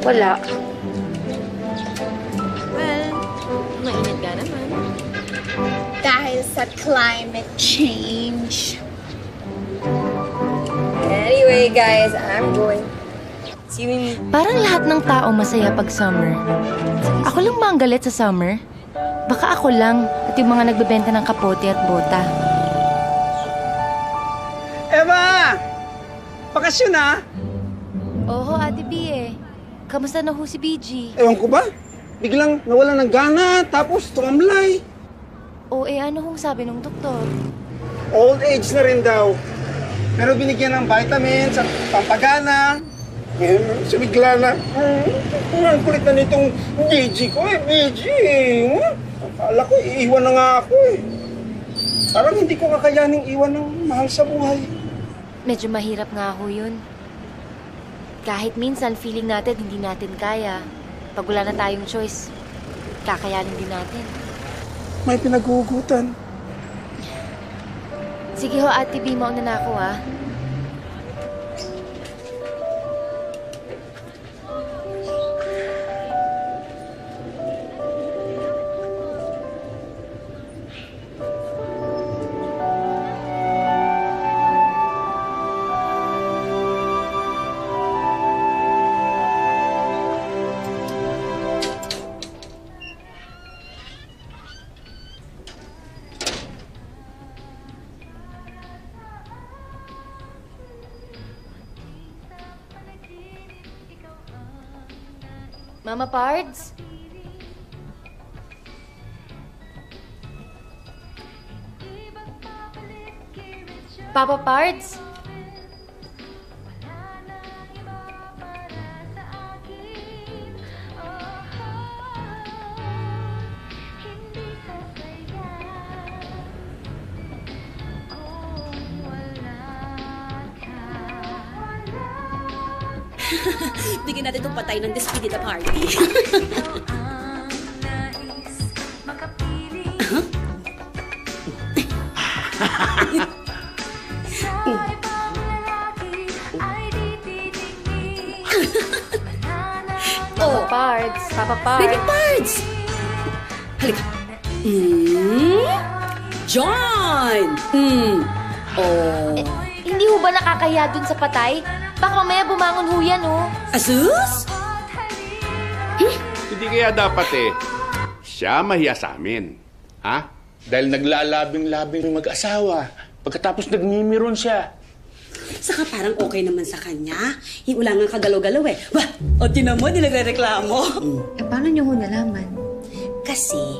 Wala. Well, mainit ka naman. Dahil sa climate change. Anyway, guys, I'm going. See you in... Parang lahat ng tao masaya pag summer. Ako lang ba ang galit sa summer? Baka ako lang at yung mga nagbebenta ng kapote at bota. Eva! Bakasyon na? Oho, Ate B eh. Kamusta na ho si BG? Ewan ko ba? Biglang nawala ng gana, tapos tumamlay. O ano hong sabi ng doktor? Old age na rin daw. Pero binigyan ng vitamins at pampagana. Ngayon, sumigla na. Ang kulit na nitong BG ko eh, BG. Akala ko, iiwan na nga ako eh. Parang hindi ko kakayaning iwan ng mahal sa buhay. Medyo mahirap nga ho yun. Kahit minsan feeling natin hindi natin kaya. Pag wala na tayong choice, kakayanin din natin. May pinaghuhugutan. Sige ho, Ate B, mauna na ako ha. Mama Pards? Papa Pards? Bigyan natin itong patay ng despedida party. Papa Pards? Papa Pards? Baby Pards! Halika. John! Oh. Hindi ho ba nakakahiya dun sa patay? Baka mamaya bumangon ho yan, oh. Asus? Hindi kaya dapat siya mahiya sa amin. Ha? Dahil naglalabing-labing yung mag-asawa. Pagkatapos nagmimiron siya. Saka parang okay naman sa kanya. Wala nga kagalaw-galaw eh. Wah! O tinan mo, di nagre-reklamo. Paano niyo ho nalaman? Kasi,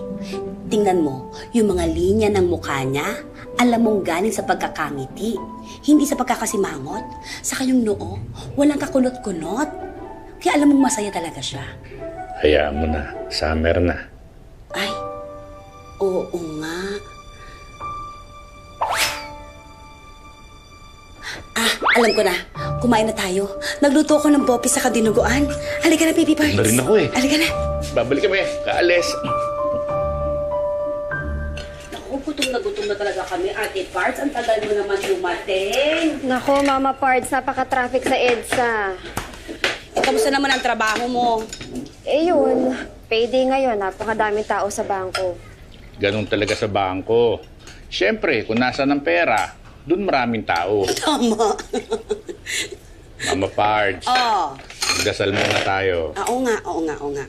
tingnan mo, yung mga linya ng mukha niya, alam mong galing sa pagkakangiti. Hindi sa pagkakasimangot. Saka yung noo, walang kakunot-kunot. Kaya alam mong masaya talaga siya. Hayaan mo na. Summer na. Ay, oo nga. Alam ko na. Kumain na tayo. Nagluto ako ng bopi sa kadinuguan. Halika na, Baby Pards. Na rin ako eh. Halika na. Babalik kami. Kaalis. Naku, gutom na talaga kami, Ate Pards. Ang tagal mo naman dumating. Nako, Mama Pards, napaka-traffic sa EDSA. Kamusta naman ang trabaho mo? Eh yun, payday ngayon, napakadaming tao sa bangko. Ganun talaga sa bangko. Siyempre, kung nasa ng pera, dun maraming tao. Tama. Mama Pards, Oh. magdasal muna tayo. Oo nga.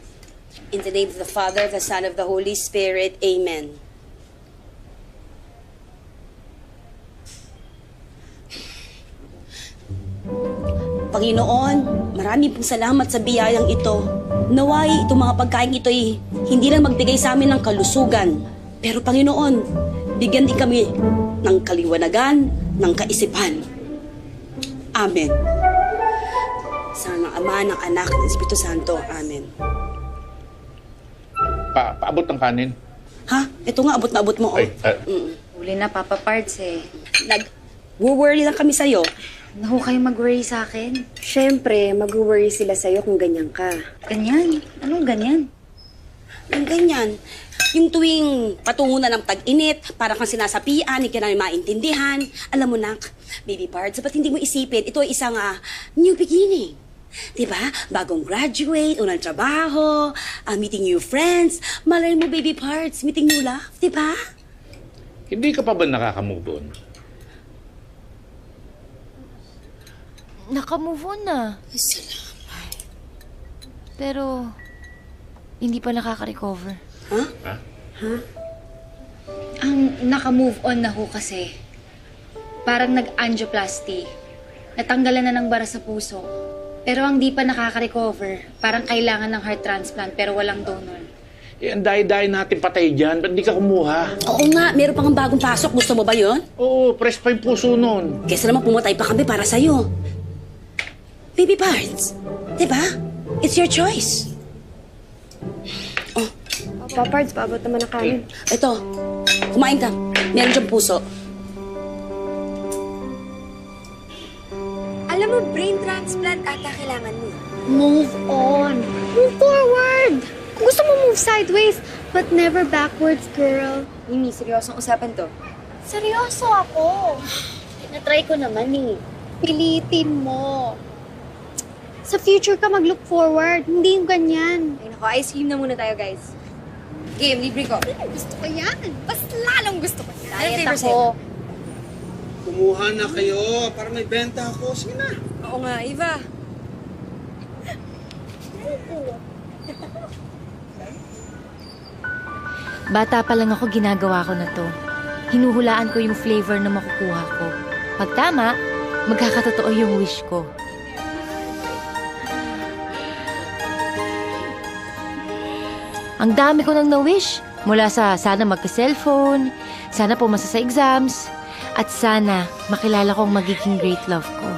In the name of the Father, the Son, of the Holy Spirit. Amen. Panginoon, marami pong salamat sa biyayang ito. Naway itong mga pagkain ito'y hindi lang magbigay sa amin ng kalusugan. Pero Panginoon, bigyan din kami ng kaliwanagan, ng kaisipan. Amen. Sa ng Ama, ng Anak, ng Espiritu Santo. Amen. Paabot ng kanin. Ha? Ito nga, abot na abot mo. Oh. Ay, Huli na, Papa Pards eh. Nag-worry lang kami sa'yo. Naku kayo mag-worry sa akin. Siyempre, mag-worry sila sa'yo kung ganyan ka. Ganyan? Anong ganyan? Yung ganyan. Yung tuwing patungo na ng tag-init, parang kang sinasapian, hindi ka namin maintindihan. Alam mo, nak, Baby Pards, ba't hindi mo isipin, ito ay isang new beginning. Diba? Bagong graduate, unang trabaho, meeting new friends. Malay mo, baby parts, meeting new love. Diba? Hindi ka pa ba nakaka-move on? Naka-move on na. Pero, hindi pa nakaka-recover. Ang naka-move on na ho kasi, parang nag-angioplasty. Natanggalan na ng bara sa puso. Pero ang di pa nakaka-recover, parang kailangan ng heart transplant pero walang donor. Eh, ang dahi-dahi natin patay dyan. Ba't di ka kumuha? Oo nga, meron pang bagong pasok. Gusto mo ba yon? Oo, press pa yung puso nun. Kesa naman pumatay pa kami para sa'yo. Baby parts, diba? It's your choice. Papa Pards, paabot naman na kanin. Ito, kumain ka. Meron dyan puso. Alam mo, brain transplant ata kailangan mo. Move on. Move forward. Kung gusto mo move sideways, but never backwards, girl. Mimi, seryosong usapan to. Seryoso ako. Natry ko naman eh. Pilitin mo. Sa future ka mag-look forward, hindi yung ganyan. Ay nako, ice cream na muna tayo, guys. Game, libre ko. Gusto ko yan. Mas lalong gusto ko yan. Diet Diet ako. Kumuha na kayo para may benta ako. Sige na. Oo nga, Eva. Bata pa lang ako, ginagawa ko na to. Hinuhulaan ko yung flavor na makukuha ko. Pag tama, magkakatotoo yung wish ko. Ang dami ko nang na-wish. Mula sa sana magka-cellphone, sana pumasa sa exams, at sana makilala ko ang magiging great love ko.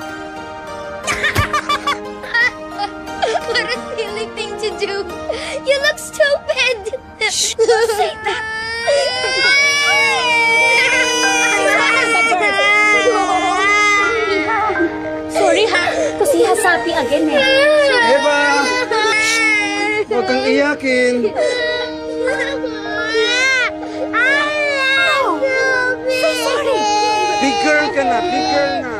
What a silly thing to do. You look stupid. Don't say that. Sorry ha, kasi hasapi again eh. Eva! Huwag kang iyakin. Big girl ka na, big girl na.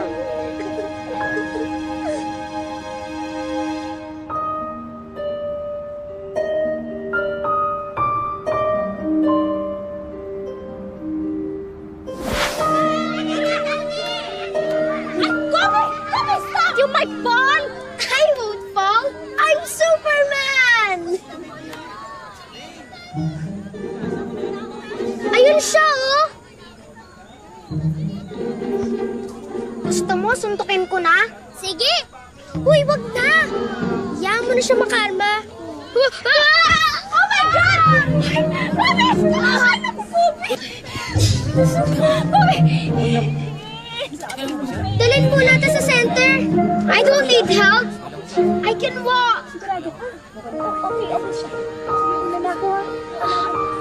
You might fall. I won't fall. I'm Superman. Ayun siya, oh. Gusto mo, suntukin ko na? Sige. Uy, wag na. Hayaan mo na siya makalma. Oh my God! Promise! Dalhin mo natin sa center. I don't need help. I can walk. Sigurado ka. Okay siya. Wala na ako. Aha!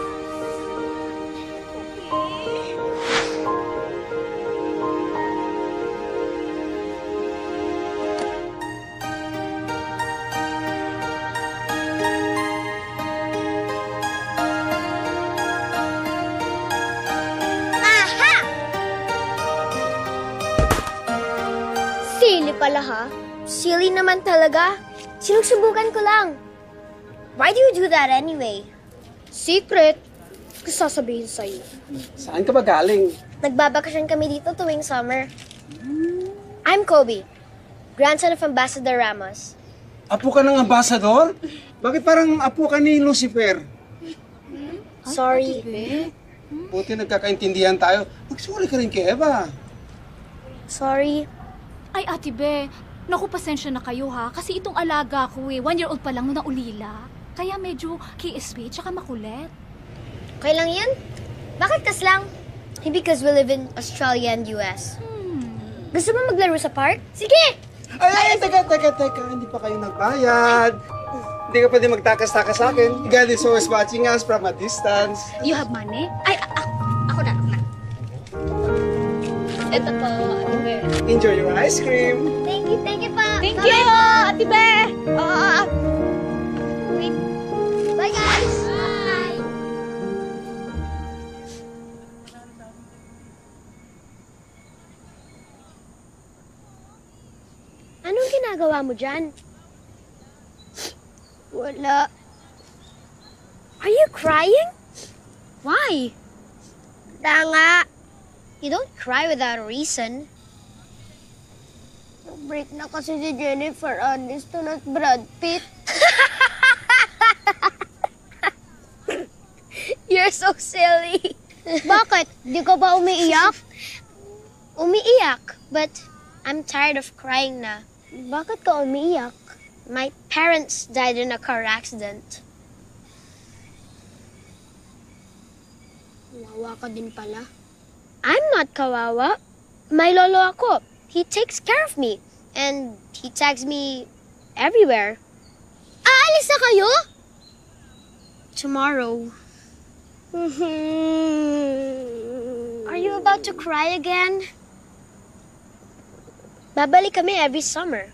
Silly pala ha. Silly naman talaga. Sinusubukan ko lang. Why do you do that anyway? Secret. Gusto sasabihin sa'yo. Saan ka ba galing? Nagbabakasyon kami dito tuwing summer. I'm Kobe, grandson of Ambassador Ramos. Apo ka ng ambasador? Bakit parang apo ka ni Lucifer? Sorry. Buti nagkakaintindihan tayo. Magsuri ka rin kay Eva. Sorry. Ay, Ate Be, naku, pasensya na kayo ha. Kasi itong alaga ko 1-year-old pa lang nung naulila. Kaya medyo KSP tsaka makulit. Okay lang yan? Bakit kas lang? Because we live in Australia and US. Gusto mo maglaro sa park? Sige! Ay, teka. Hindi pa kayo nagbayad. Hindi ka pwede magtakas-takas sa akin. God is always watching us from a distance. You have money? Ay, ako na. Ito po, Ate Be. Enjoy your ice cream. Thank you pa. Thank you, Ate Be! Wait. Bye, guys! Bye! Anong ginagawa mo dyan? Wala. Are you crying? Why? Wala nga. You don't cry without a reason. Break na kasi si Jennifer Aniston at Brad Pitt. You're so silly. Bakit? Di ka ba umiiyak? Umiiyak, but I'm tired of crying na. Bakit ka umiiyak? My parents died in a car accident. Kawawa ka din pala. I'm not kawawa. May lolo ako. He takes care of me. And he tags me everywhere. Aalis na kayo? Tomorrow. Are you about to cry again? Babalik kami every summer.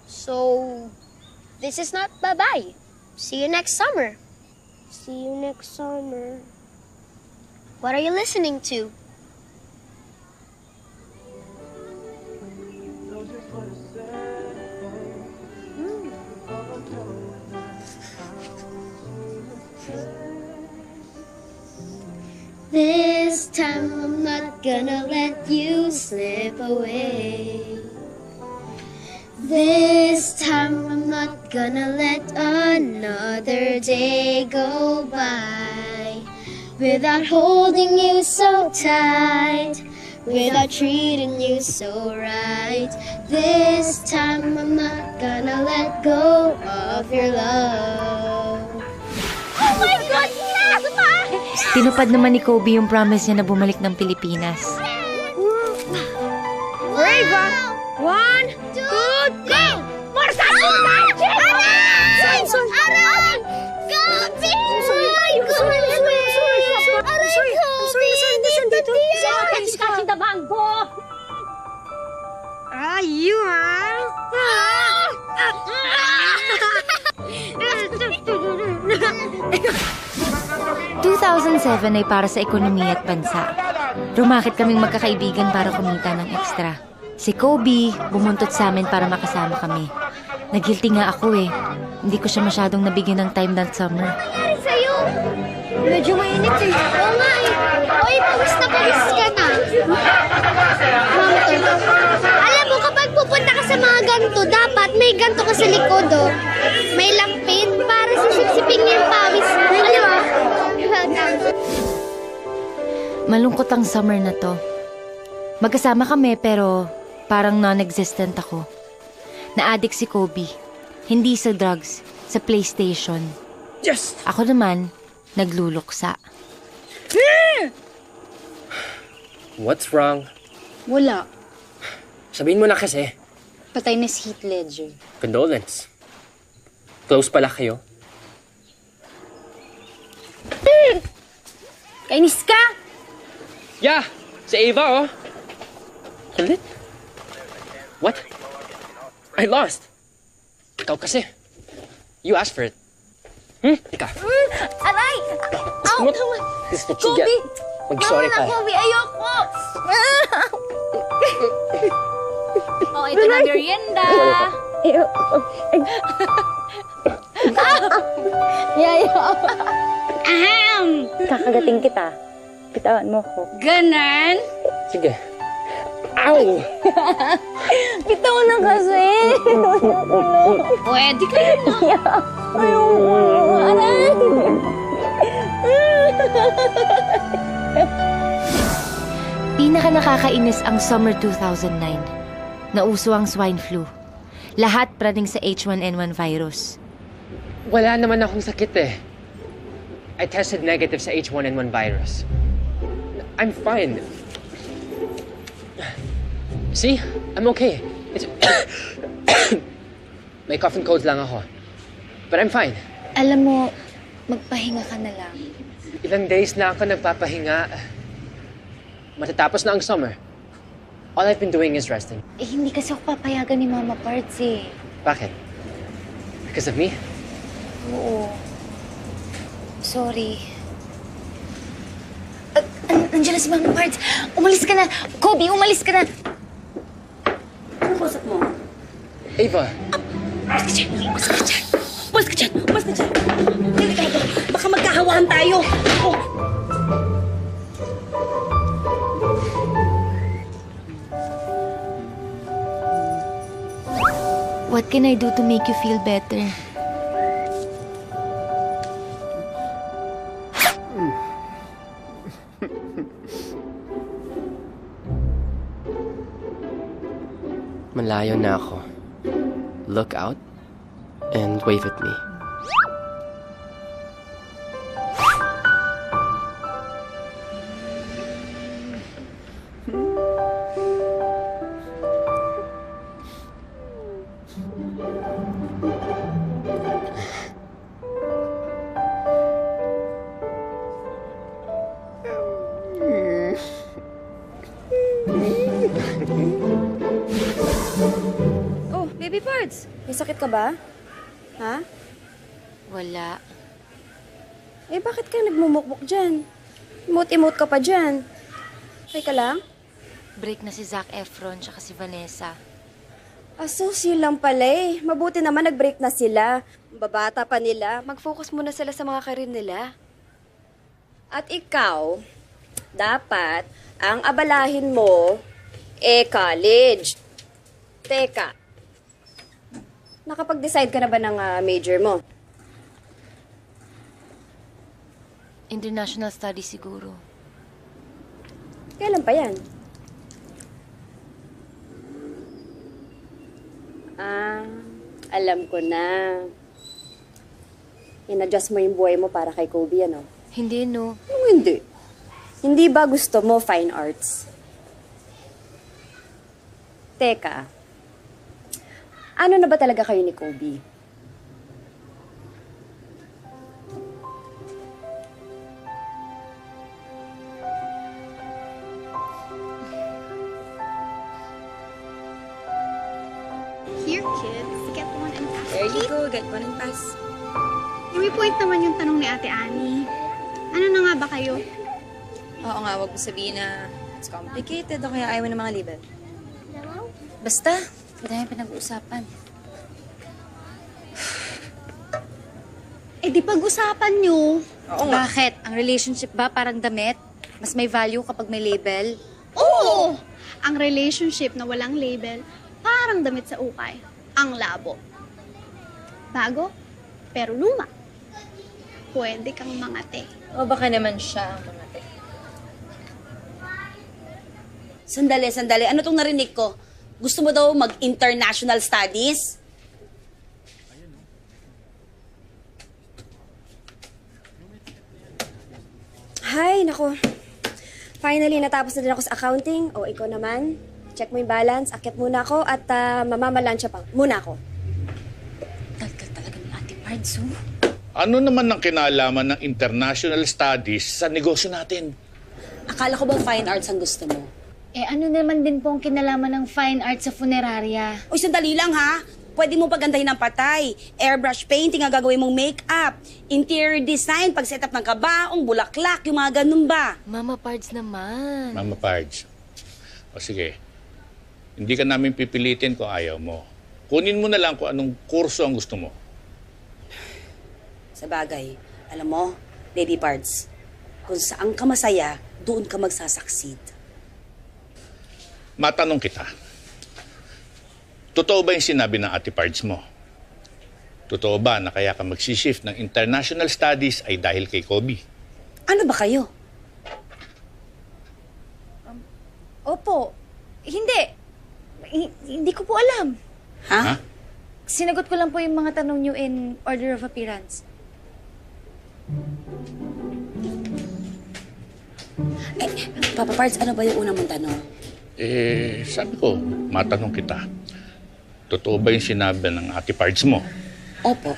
So, this is not bye-bye. See you next summer. See you next summer. What are you listening to? This time I'm not gonna let you slip away. This time I'm not gonna let another day go by without holding you so tight, without treating you so right. This time I'm not gonna let go of your love. Oh my goodness! Tinupad naman ni Kobe yung promise niya na bumalik ng Pilipinas. Brave! 1, 2, go! More Aray! Aray! Go, team! I'm sorry. Dito. Kasi tabang ko. You are. 2007 ay para sa ekonomiya at bansa. Rumakit kaming magkakaibigan para kumita ng ekstra. Si Kobe, bumuntot sa amin para makasama kami. Nag-guilty nga ako eh. Hindi ko siya masyadong nabigyan ng time that summer. Ano sa'yo? Medyo mainit eh. Oo nga eh. Oy, pawis ka na. Ma'am to. Alam mo, kapag pupunta ka sa mga ganto, dapat may ganto ka sa likod oh. May lampin para sisipsipin niya yung pawis. Alam mo? Malungkot ang summer na to. Magkasama kami pero parang non-existent ako. Na-addict si Kobe. Hindi sa drugs, sa PlayStation. Yes! Ako naman, nagluluksa. What's wrong? Wala. Sabihin mo na kasi. Patay na si Heath Ledger. Condolence. Close pala kayo. Kainis ka! Yeah! Si Ava, oh! Kulit? What? I lost. Ikaw kasi. You asked for it. Ika. Aray! This is what you get. Mag-sorry ka. Kobe, ayoko! Oh, ito na merienda. Kakagating kita. Bitawan mo ko. Ganan? Sige. Ow! Bitaw na kasi. Pwede kayo na. Aray! Pinaka nakakainis ang summer 2009. Nauso ang swine flu. Lahat praning sa H1N1 virus. Wala naman akong sakit eh. I tested negative sa H1N1 virus. I'm fine. See? I'm okay. It's... May cough and cold lang ako. But I'm fine. Alam mo, magpahinga ka na lang. Ilang days na ako nagpapahinga. Matatapos na ang summer. All I've been doing is resting. Eh, hindi kasi ako papayagan ni Mama Parts eh. Bakit? Because of me? Oo. Sorry. Nandiyan na si Mama Parts. Umalis ka na. Kobe, umalis ka na. Ano kusap mo? Ava, Umalis ka dyan. Umas ka dyan! Umas ka dyan! Delikado! Baka magkahawahan tayo! Oh. What can I do to make you feel better? Malayo na ako. Look out and wave at me. Oh, baby parts! May sakit ka ba? Ha? Wala. Eh, bakit ka nagmumukmuk dyan? Emote-emote ka pa dyan. Okay ka lang? Break na si Zac Efron tsaka si Vanessa. Associate lang pala eh. Mabuti naman nag-break na sila. Babata pa nila. Mag-focus muna sila sa mga karir nila. At ikaw, dapat ang abalahin mo college. Teka, nakapag-decide ka na ba ng major mo? International studies siguro. Kailan pa yan? Alam ko na. In-adjust mo yung buhay mo para kay Kobe, ano? Hindi, no. Anong hindi? Hindi ba gusto mo fine arts? Teka, ano na ba talaga kayo ni Kobe? Here, kids. Get one and pass. There you go, get one and pass. May point naman yung tanong ni Ate Annie. Ano na nga ba kayo? Oo nga, wag mo sabihin na it's complicated o kaya ayaw mo ng mga label. Basta, madami pinag-uusapan. Eh di pag-usapan nyo. Bakit? Ang relationship ba parang damit? Mas may value kapag may label? Oo! Ang relationship na walang label, parang damit sa ukay. Ang labo. Bago, pero luma. Pwede kang mangate. O baka naman siya ang mga te. Sandali. Ano tong narinig ko? Gusto mo daw mag-international studies? Hay, nako. Finally, natapos na din ako sa accounting. O, ikaw naman. Check mo yung balance. Akyat muna ako at mamamalansya pa. Muna ako. Talkal talaga ni Ate Pards, oh. Ano naman ang kinalaman ng international studies sa negosyo natin? Akala ko bang fine arts ang gusto mo? Eh ano naman din po ang kinalaman ng fine art sa funeraria? Uy, sandali lang ha. Pwede mo pagandahin ng patay. Airbrush painting ang gagawin mong make-up. Interior design, pag-set up ng kabaong, bulaklak, yung mga ganun ba? Mama Pards naman. Mama Pards. O sige, hindi ka namin pipilitin kung ayaw mo. Kunin mo na lang kung anong kurso ang gusto mo. Sa bagay, alam mo, baby parts, kung saan ka masaya, doon ka magsasucceed. Matanong kita. Totoo ba yung sinabi ng Ate Pards mo? Totoo ba na kaya ka magsishift ng international studies ay dahil kay Kobe? Ano ba kayo? Opo. Hindi. Hindi ko po alam. Ha? Sinagot ko lang po yung mga tanong nyo in order of appearance. Papa Pards, ano ba yung unang mong tanong? Sabi ko, matanong kita. Totoo ba yung sinabi ng Ate Pards mo? Opo.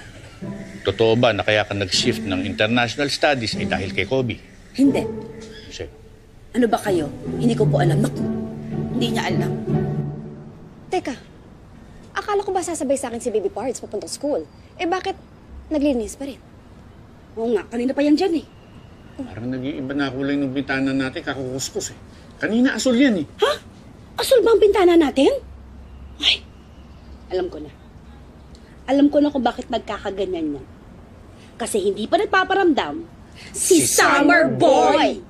Totoo ba na kaya ka nag-shift ng international studies ay dahil kay Kobe? Hindi. Kasi, Ano ba kayo? Hindi ko po alam. Naku, hindi niya alam. Teka, akala ko ba sasabay sa akin si Baby Pards papuntang school? Eh bakit naglinis pa rin? Oo nga, kanina pa yan dyan eh. parang nag-iiba na kulay ng bintana natin, kakukuskus eh. Kanina asul yan eh. Ha? Asul ba ang bintana natin? Ay, alam ko na. Alam ko na kung bakit nagkakaganyan yan. Kasi hindi pa nagpaparamdam si Summer Boy!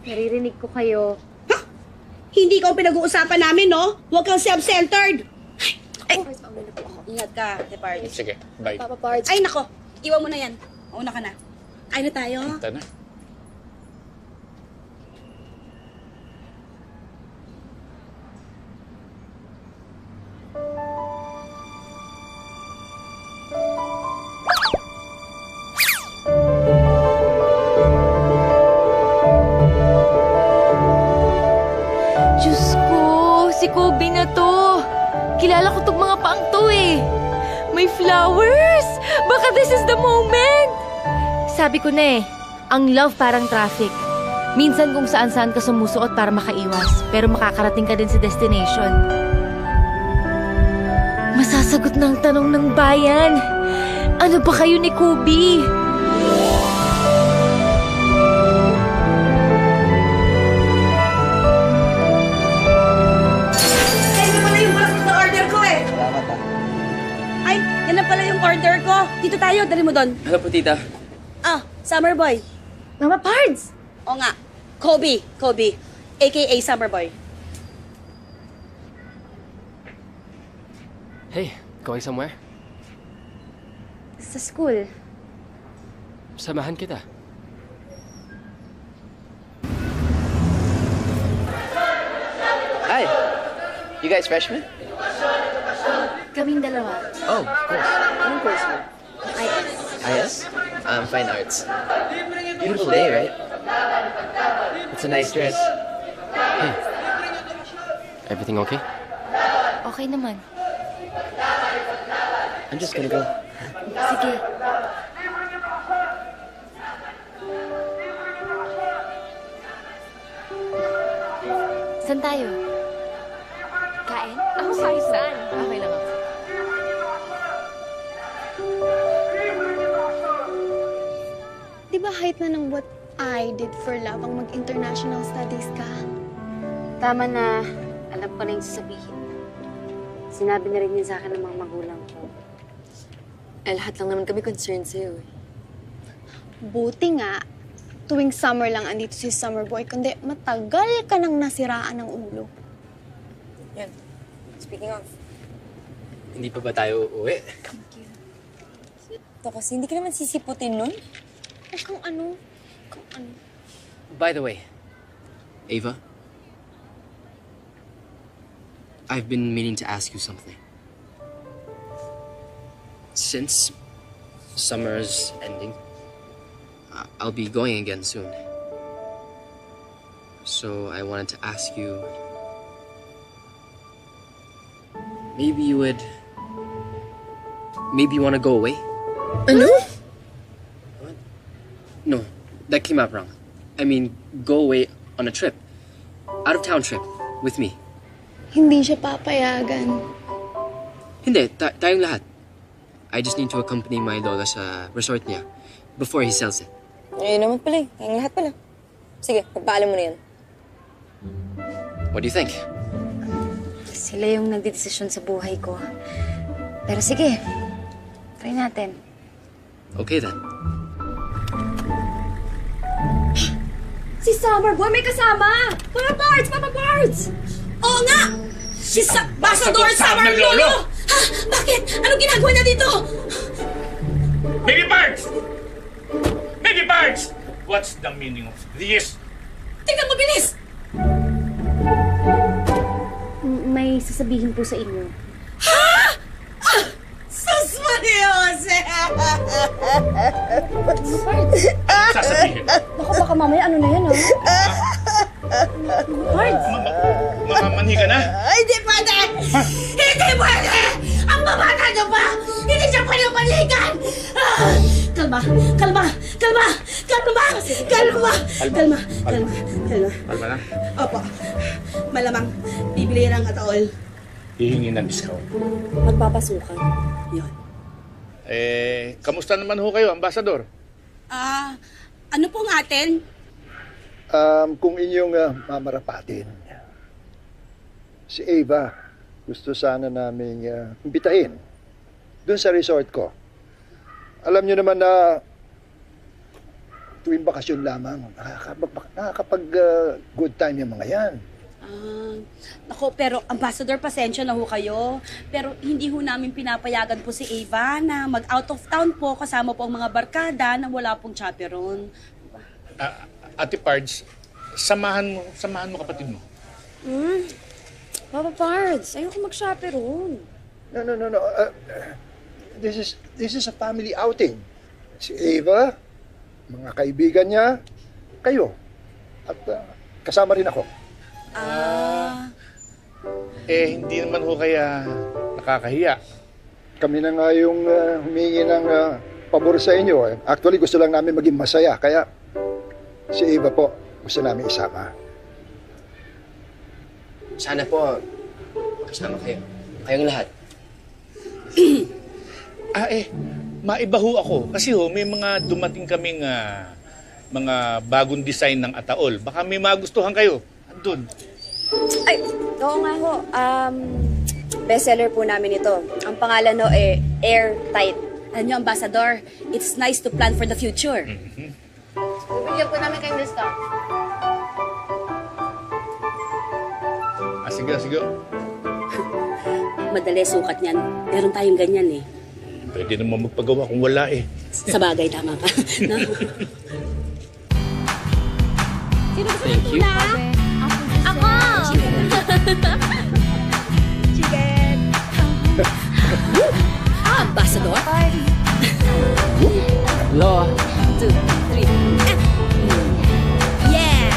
Naririnig ko kayo. Hindi ka ang pinag-uusapan namin, no? Huwag kang self-centered! Ay! Ingat ka, Depart. Sige, bye. Papa Pards. Ay, nako! Iwan mo na yan. Mauna ka na. Kain na tayo. Tana. Diyos ko, si Kobe na to. Kilala ko tong mga paang to eh. May flowers! Baka this is the moment! Sabi ko na eh, ang love parang traffic. Minsan kung saan-saan ka sumusuot para makaiwas, pero makakarating ka din sa destination. Masasagot ng tanong ng bayan. Ano ba kayo ni Kobe? Yan na pala yung balak na order ko eh. Salamat Ay, yan na pala yung order ko. Dito tayo, dali mo doon. Hello po, tita. Ah, Summer Boy. Mama Pards! O nga, Kobe. A.K.A. Summer Boy. Hey, going somewhere? Sa school. Samahan kita. Hi. You guys freshmen? Kaming dalawa. Oh, of course. Anong course mo? IS. IS? Fine arts. Beautiful day, right? It's a nice dress. Everything okay? Okay naman. I'm just gonna go. Sige. Saan tayo? Kain? Ako sorry, saan? Okay lang ako. Di ba height na ng what I did for love ang mag-international studies ka? Tama na. Alam ko na yung sasabihin. Sinabi na rin yun sa akin ng mga magulang ko. Lahat lang naman kami concerned sa'yo eh. Buti nga, tuwing summer lang andito si Summer Boy, kundi matagal ka nang nasiraan ng ulo. Yan. Speaking of, Hindi pa ba tayo uuwi? ito kasi hindi ka naman sisiputin nun. Huwag kang ano. By the way, Ava, I've been meaning to ask you something. Since summer's ending, I'll be going again soon. So I wanted to ask you, maybe you want to go away? Ano? What? No, that came out wrong. I mean, go away on a trip. Out of town trip with me. Hindi siya papayagan. Hindi, tayong lahat. I just need to accompany my lola sa resort niya before he sells it. Ayun naman pala eh. Tayong lahat pala. Sige, pagpaalam mo na yan. What do you think? Sila yung nagdedesisyon sa buhay ko. Pero sige, try natin. Okay then. Si Summer Boy may kasama! Papa Pards! Oo nga! Si Ambassador Summer Lolo! Ha? Bakit? Anong ginagawa niya dito? Baby Pards! Baby Pards! What's the meaning of this? Tingnan mo, bilis! May sasabihin po sa inyo. Sus Mariose! Sasabihin. Naku, baka mamaya ano na yan, ha? Mamamanhi ka na? Hindi pwede! Hindi pwede! Ang babata niyo pa! Hindi siya pwede panigan! Kalma! Kalma na. Opo. Malamang bibili ng ataol. Hihingi ng discount. Magpapasukan. Yun. Kamusta naman ho kayo, Ambassador? Ano pong atin? Kung inyong mamarapatin, si Ava, gusto sana naming imbitahin dun sa resort ko. Alam nyo naman na tuwing bakasyon lamang, nakakapag good time yung mga yan. Nako, pero Ambassador, pasensya na ho kayo. Pero hindi ho namin pinapayagan po si Ava na mag-out of town po kasama po ang mga barkada na wala pong chaperon. Ate Pards, samahan mo kapatid mo. Papa Pards, ayoko mag-chaperon. No. This is a family outing. Si Ava, mga kaibigan niya, kayo. At kasama rin ako. Hindi naman ho kaya nakakahiya. Kami na nga yung humingi ng pabor sa inyo. Actually, gusto lang namin maging masaya. Kaya si Ava po, gusto namin isama. Sana po, kasama kayo. Kayong lahat. Maiba ho ako. Kasi may mga dumating kaming mga bagong design ng ataol. Baka may magustuhan kayo. Andun. Ay, oo nga ho. Bestseller po namin ito. Ang pangalan no Airtight. Alam niyo, Ambassador, it's nice to plan for the future. Bibigyan po namin kayong discount. Sige. Madali sukat niyan. Meron tayong ganyan eh. Pwede naman magpagawa kung wala eh. Sa bagay, tama ka. No? Sino gusto ng tuna? Ako! Chicken! Ambassador? Hello. 2, 3. Yeah!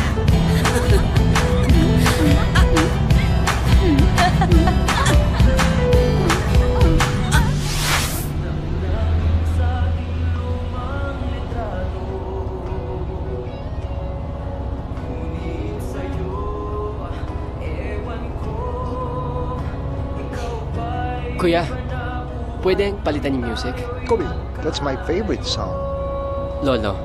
Kuya, pwedeng palitan yung music? Kobe, that's my favorite song. Lolo,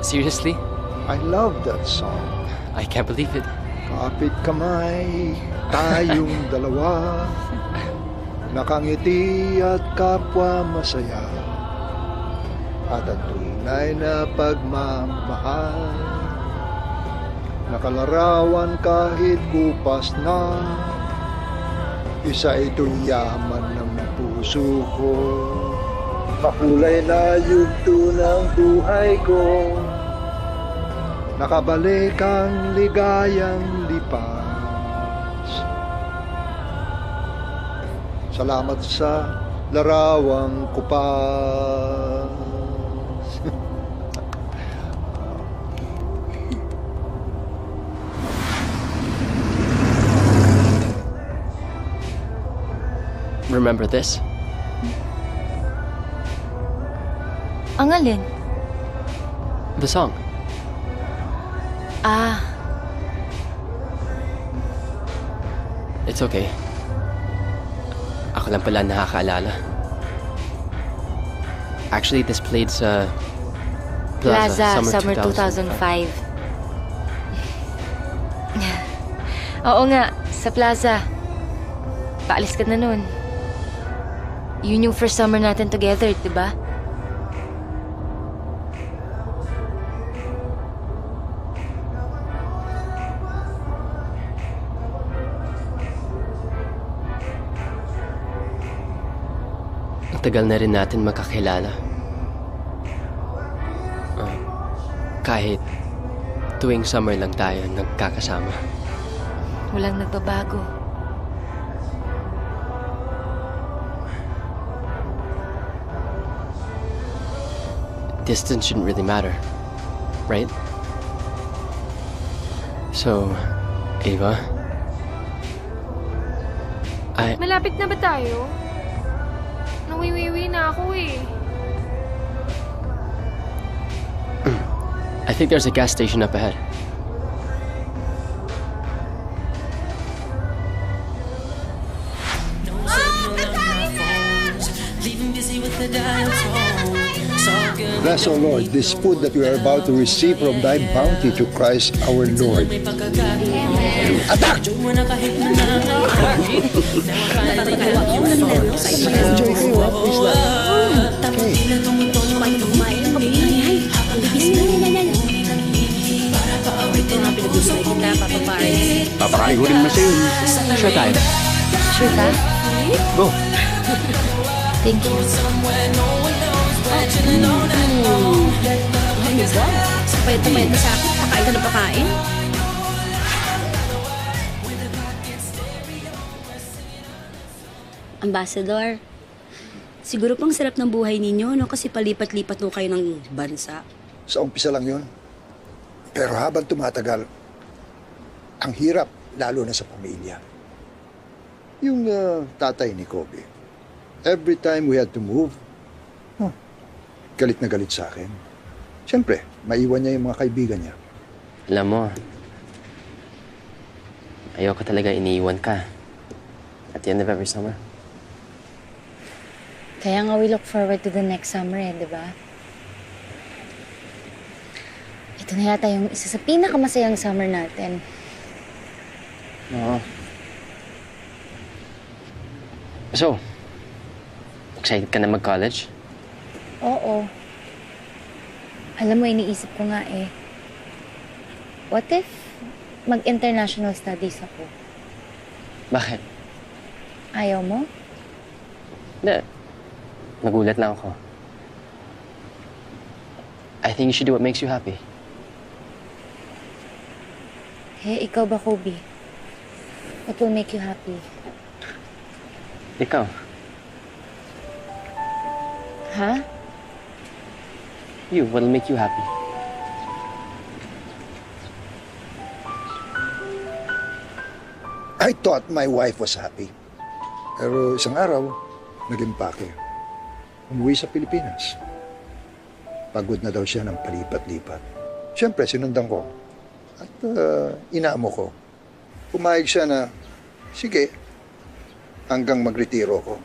seriously? I love that song. I can't believe it. Kapit kamay, tayong dalawa, nakangiti at kapwa masaya, at ang tunay na pagmamahal, nakalarawan kahit kupas na, isa itong yaman ng puso ko, makulay na yugto ng buhay ko, nakabalik ang ligayang lipas. Salamat sa larawang kupas. Remember this? Ang alin? The song. It's okay. Ako lang pala nakakaalala. Actually, this played sa Plaza, Summer 2005. Oo nga, sa Plaza. Paalis ka na nun. Yun yung first summer natin together, diba? Ang tagal na rin natin magkakilala. Kahit tuwing summer lang tayo nagkakasama. Walang nagbabago. Distance shouldn't really matter, right? So, Ava, Malapit na ba tayo? Nawiwiwi na ako eh. I think there's a gas station up ahead. Glenn, us, O Lord, this food that we are about to receive from thy bounty through Christ our Lord. Attack! Enjoy kayo, ha? Please lang. Okay. Papakain ko rin na sa'yo. Sure tayo. Sure ka? Go. Thank you. Payat na sa akin. Pakain ka na pakain. Ambassador, siguro pang sarap ng buhay ninyo, no? Kasi palipat-lipat no kayo ng bansa. Sa umpisa lang yun. Pero habang tumatagal, ang hirap, lalo na sa pamilya. Yung tatay ni Kobe, every time we had to move, galit na galit sa akin. Siyempre, maiwan niya yung mga kaibigan niya. Alam mo, ayoko talaga iniiwan ka at the end of every summer. Kaya nga we look forward to the next summer di ba? Ito na yata yung isa sa pinakamasayang summer natin. Oo. So, excited ka na mag-college? Oo. Alam mo, iniisip ko nga what if mag-international studies ako? Bakit? Ayaw mo? Hindi. Nagulat lang ako. I think you should do what makes you happy. Ikaw ba, Kobe? What will make you happy? Ikaw? Ha? You, what'll make you happy? I thought my wife was happy. Pero isang araw, naging pake. Umuwi sa Pilipinas. Pagod na daw siya ng palipat-lipat. Siyempre, sinundan ko. At inaamo ko. Pumayag siya na, sige, hanggang magretiro ko.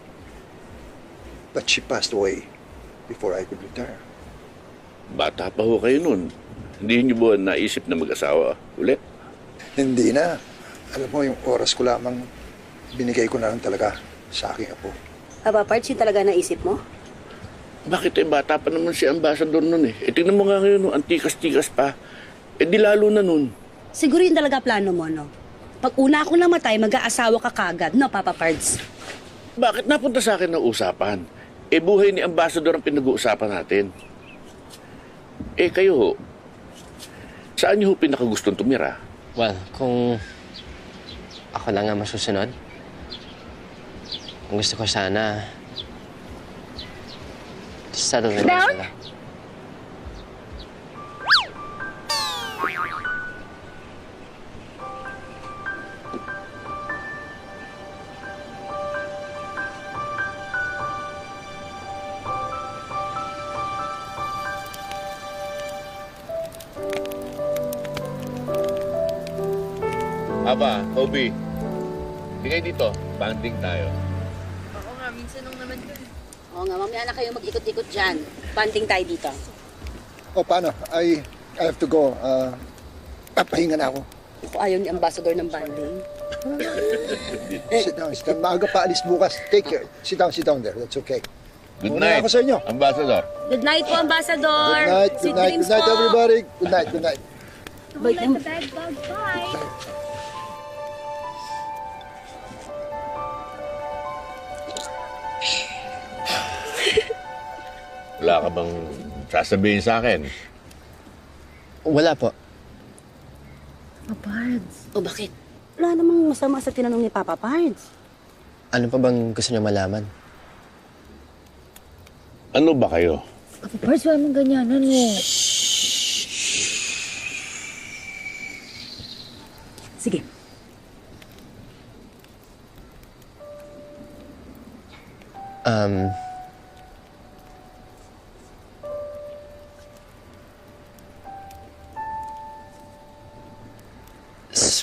But she passed away before I could retire. Bata pa ho kayo nun. Hindi niyo ba naisip na mag-asawa ulit? Hindi na. Alam mo, yung oras ko lamang, binigay ko na lang talaga sa aking apo. Aba, Parts, yun talaga naisip mo? Bakit bata pa naman si Ambassador nun tingnan mo nga ngayon, antikas-tikas pa. Di lalo na nun. Siguro yun talaga plano mo, no? Pag una akong namatay, mag-aasawa ka kagad, no, Papa Pards? Bakit napunta sa akin ng usapan? Buhay ni Ambassador ang pinag-uusapan natin. Kayo ho, saan niyo ho pinakagustong tumira? Well, kung ako lang ang masusunod, ang gusto ko sana, settle in sila. Aba, Kobe. Hindi kayo dito. Banding tayo. Oo nga, mamaya na kayo mag-ikot-ikot dyan. Banding tayo dito. O, paano? I have to go. Papahinga na ako. Ako ayaw ni Ambassador ng banding. Sit down, sit down. Maaga pa alis bukas. Take care. Sit down there. That's okay. Good Muna night, ako sa inyo. Ambassador. Good night po, Ambassador! Good night, Sweet good night, dreams good night, po. everybody. Good night, good night. Don't let the bad bug bite. Wala ka bang sasabihin sa akin? Wala po. O bakit? Wala namang masama sa tinanong ni Papa Pards. Ano pa bang gusto niyo malaman? Ano ba kayo? Papa Pards, wala mong ganyanan mo. Sige.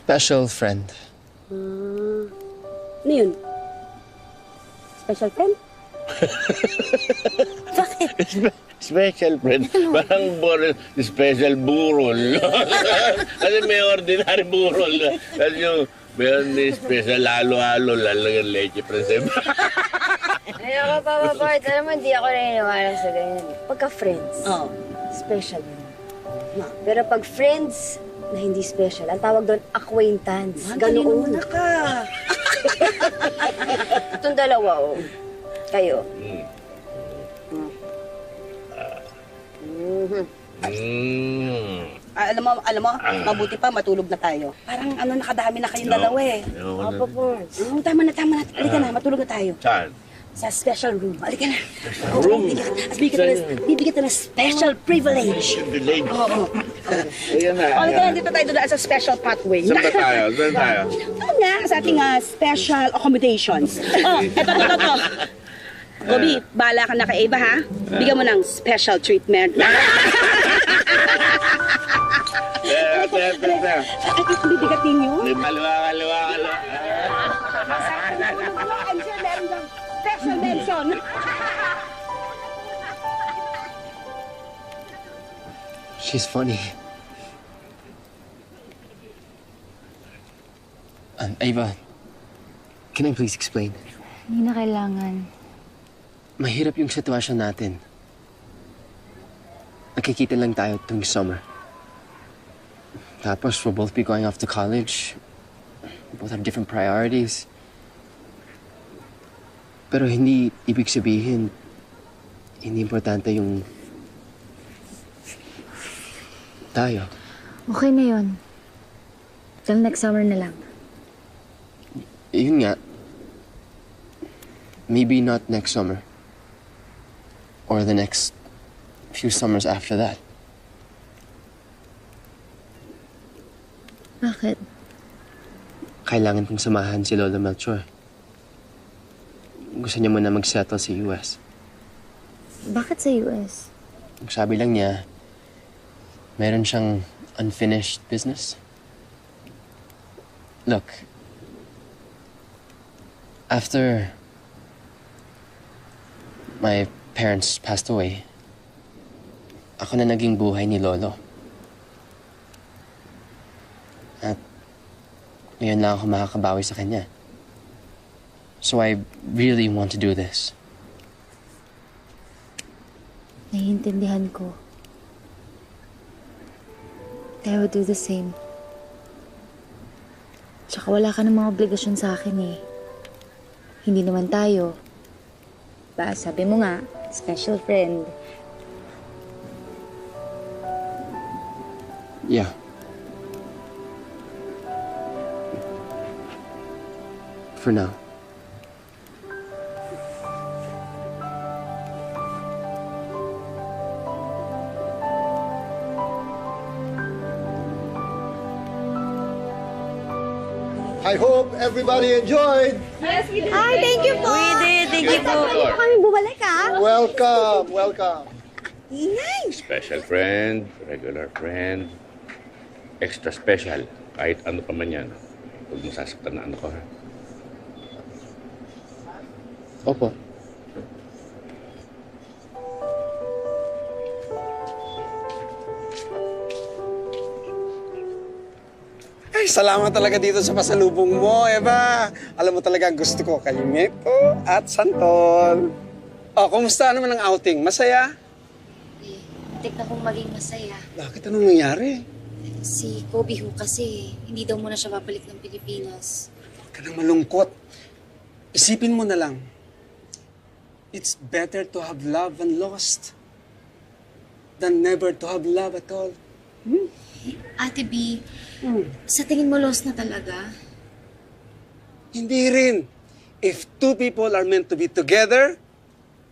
Special friend. Ano yun? Special friend? Bakit? Special friend. Parang special burol. Kasi may ordinary burol. Kasi yung meron din special halo-halo, lalagyan leche presem. Ayoko pa, Bart. Alam mo, hindi ako naniniwala sa ganyan. Pagka-friends, special yun. Pero pag friends na hindi special, ang tawag doon, acquaintance. Ganoon. ka. Itong dalawa, oh. Kayo. Alam mo, mabuti pa matulog na tayo. Parang nakadami na kayong dalawa eh. Opo, Bart. Tama na. Halika na, matulog na tayo. Saan? Sa special room. Halika na. Room? Bibigyan kita ng special privilege. Village. Oo. Ayan na. Halika na, dito tayo doon sa special pathway. Saan ba tayo? Saan tayo? Ano nga, sa ating special accommodations. Eto. Gobi, bahala ka na kay Eva, ha? Bigyan mo ng special treatment. Bibigatin niyo? Kaliwa. I'm sure meron ng special mention. She's funny. Ava, can I please explain? Hindi na kailangan. Mahirap yung sitwasyon natin. Nagkikita lang tayo tuwing summer. Tapos, we'll both be going off to college. We both have different priorities. Pero hindi ibig sabihin, hindi importante yung tayo. Okay na yun. Till next summer na lang. Yun nga. Maybe not next summer. Or the next few summers after that. Bakit? Kailangan kong samahan si Lolo Melchor. Gusto niya muna mag-settle sa US. Bakit sa US? Sabi lang niya, meron siyang unfinished business. Look, after my parents passed away, ako na naging buhay ni Lolo. At ngayon lang ako makakabawi sa kanya. So I really want to do this. Naiintindihan ko. I would do the same. Tsaka wala ka ng mga obligasyon sa akin eh. Hindi naman tayo. Ba, sabi mo nga, special friend. Yeah. For now. I hope everybody enjoyed. Hi, thank you po. We did, thank you po. Pwede po kami bumalik, ha? Welcome. Special friend, regular friend, extra special, kahit ano pa man yan. Huwag mo sasaktan na ano ko, ha? Opo. Ay, salamat talaga dito sa pasalubong mo, Eva. Alam mo talaga gusto ko kay Mepo at Santol. Oh, kumusta naman ang outing? Masaya? Muntik na kong maging masaya. Bakit? Anong nangyari? Si Kobe ho kasi, hindi daw muna siya babalik ng Pilipinas. Huwag ka nang malungkot. Isipin mo na lang. It's better to have love and lost than never to have love at all. Ate B, sa tingin mo lost na talaga? Hindi rin. If two people are meant to be together,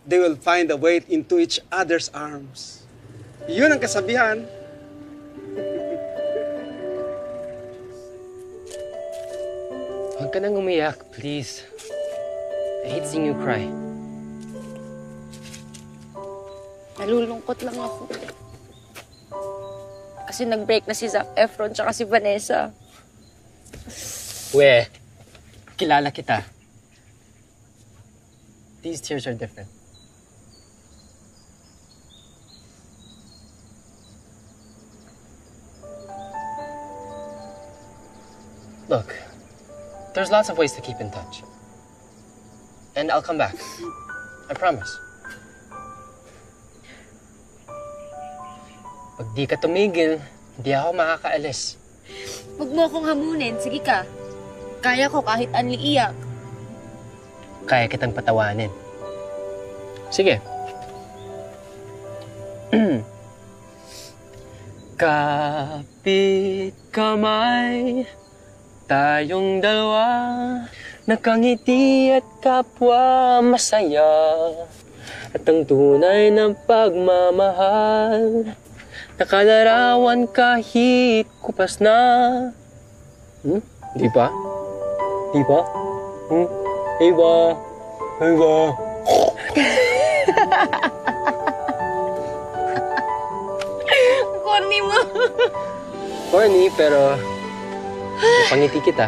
they will find a way into each other's arms. Yun ang kasabihan. Huwag ka nang umiyak, please. I hate seeing you cry. Nalulungkot lang ako. Kasi nag-break na si Zac Efron tsaka si Vanessa. We, kilala kita. These tears are different. Look, there's lots of ways to keep in touch. And I'll come back. I promise. Pag di ka tumigil, hindi ako makakaalis. Huwag mo akong hamunin. Sige ka. Kaya ko kahit anli iyak. Kaya kitang patawanin. Sige. Kapit kamay, tayong dalawa, nakangiti at kapwa masaya. At ang tunay ng pagmamahal, nakalarawan kahit kupas na. Di ba? Di ba? Di ba? Di ba? Corny mo. Corny, pero pangiti kita.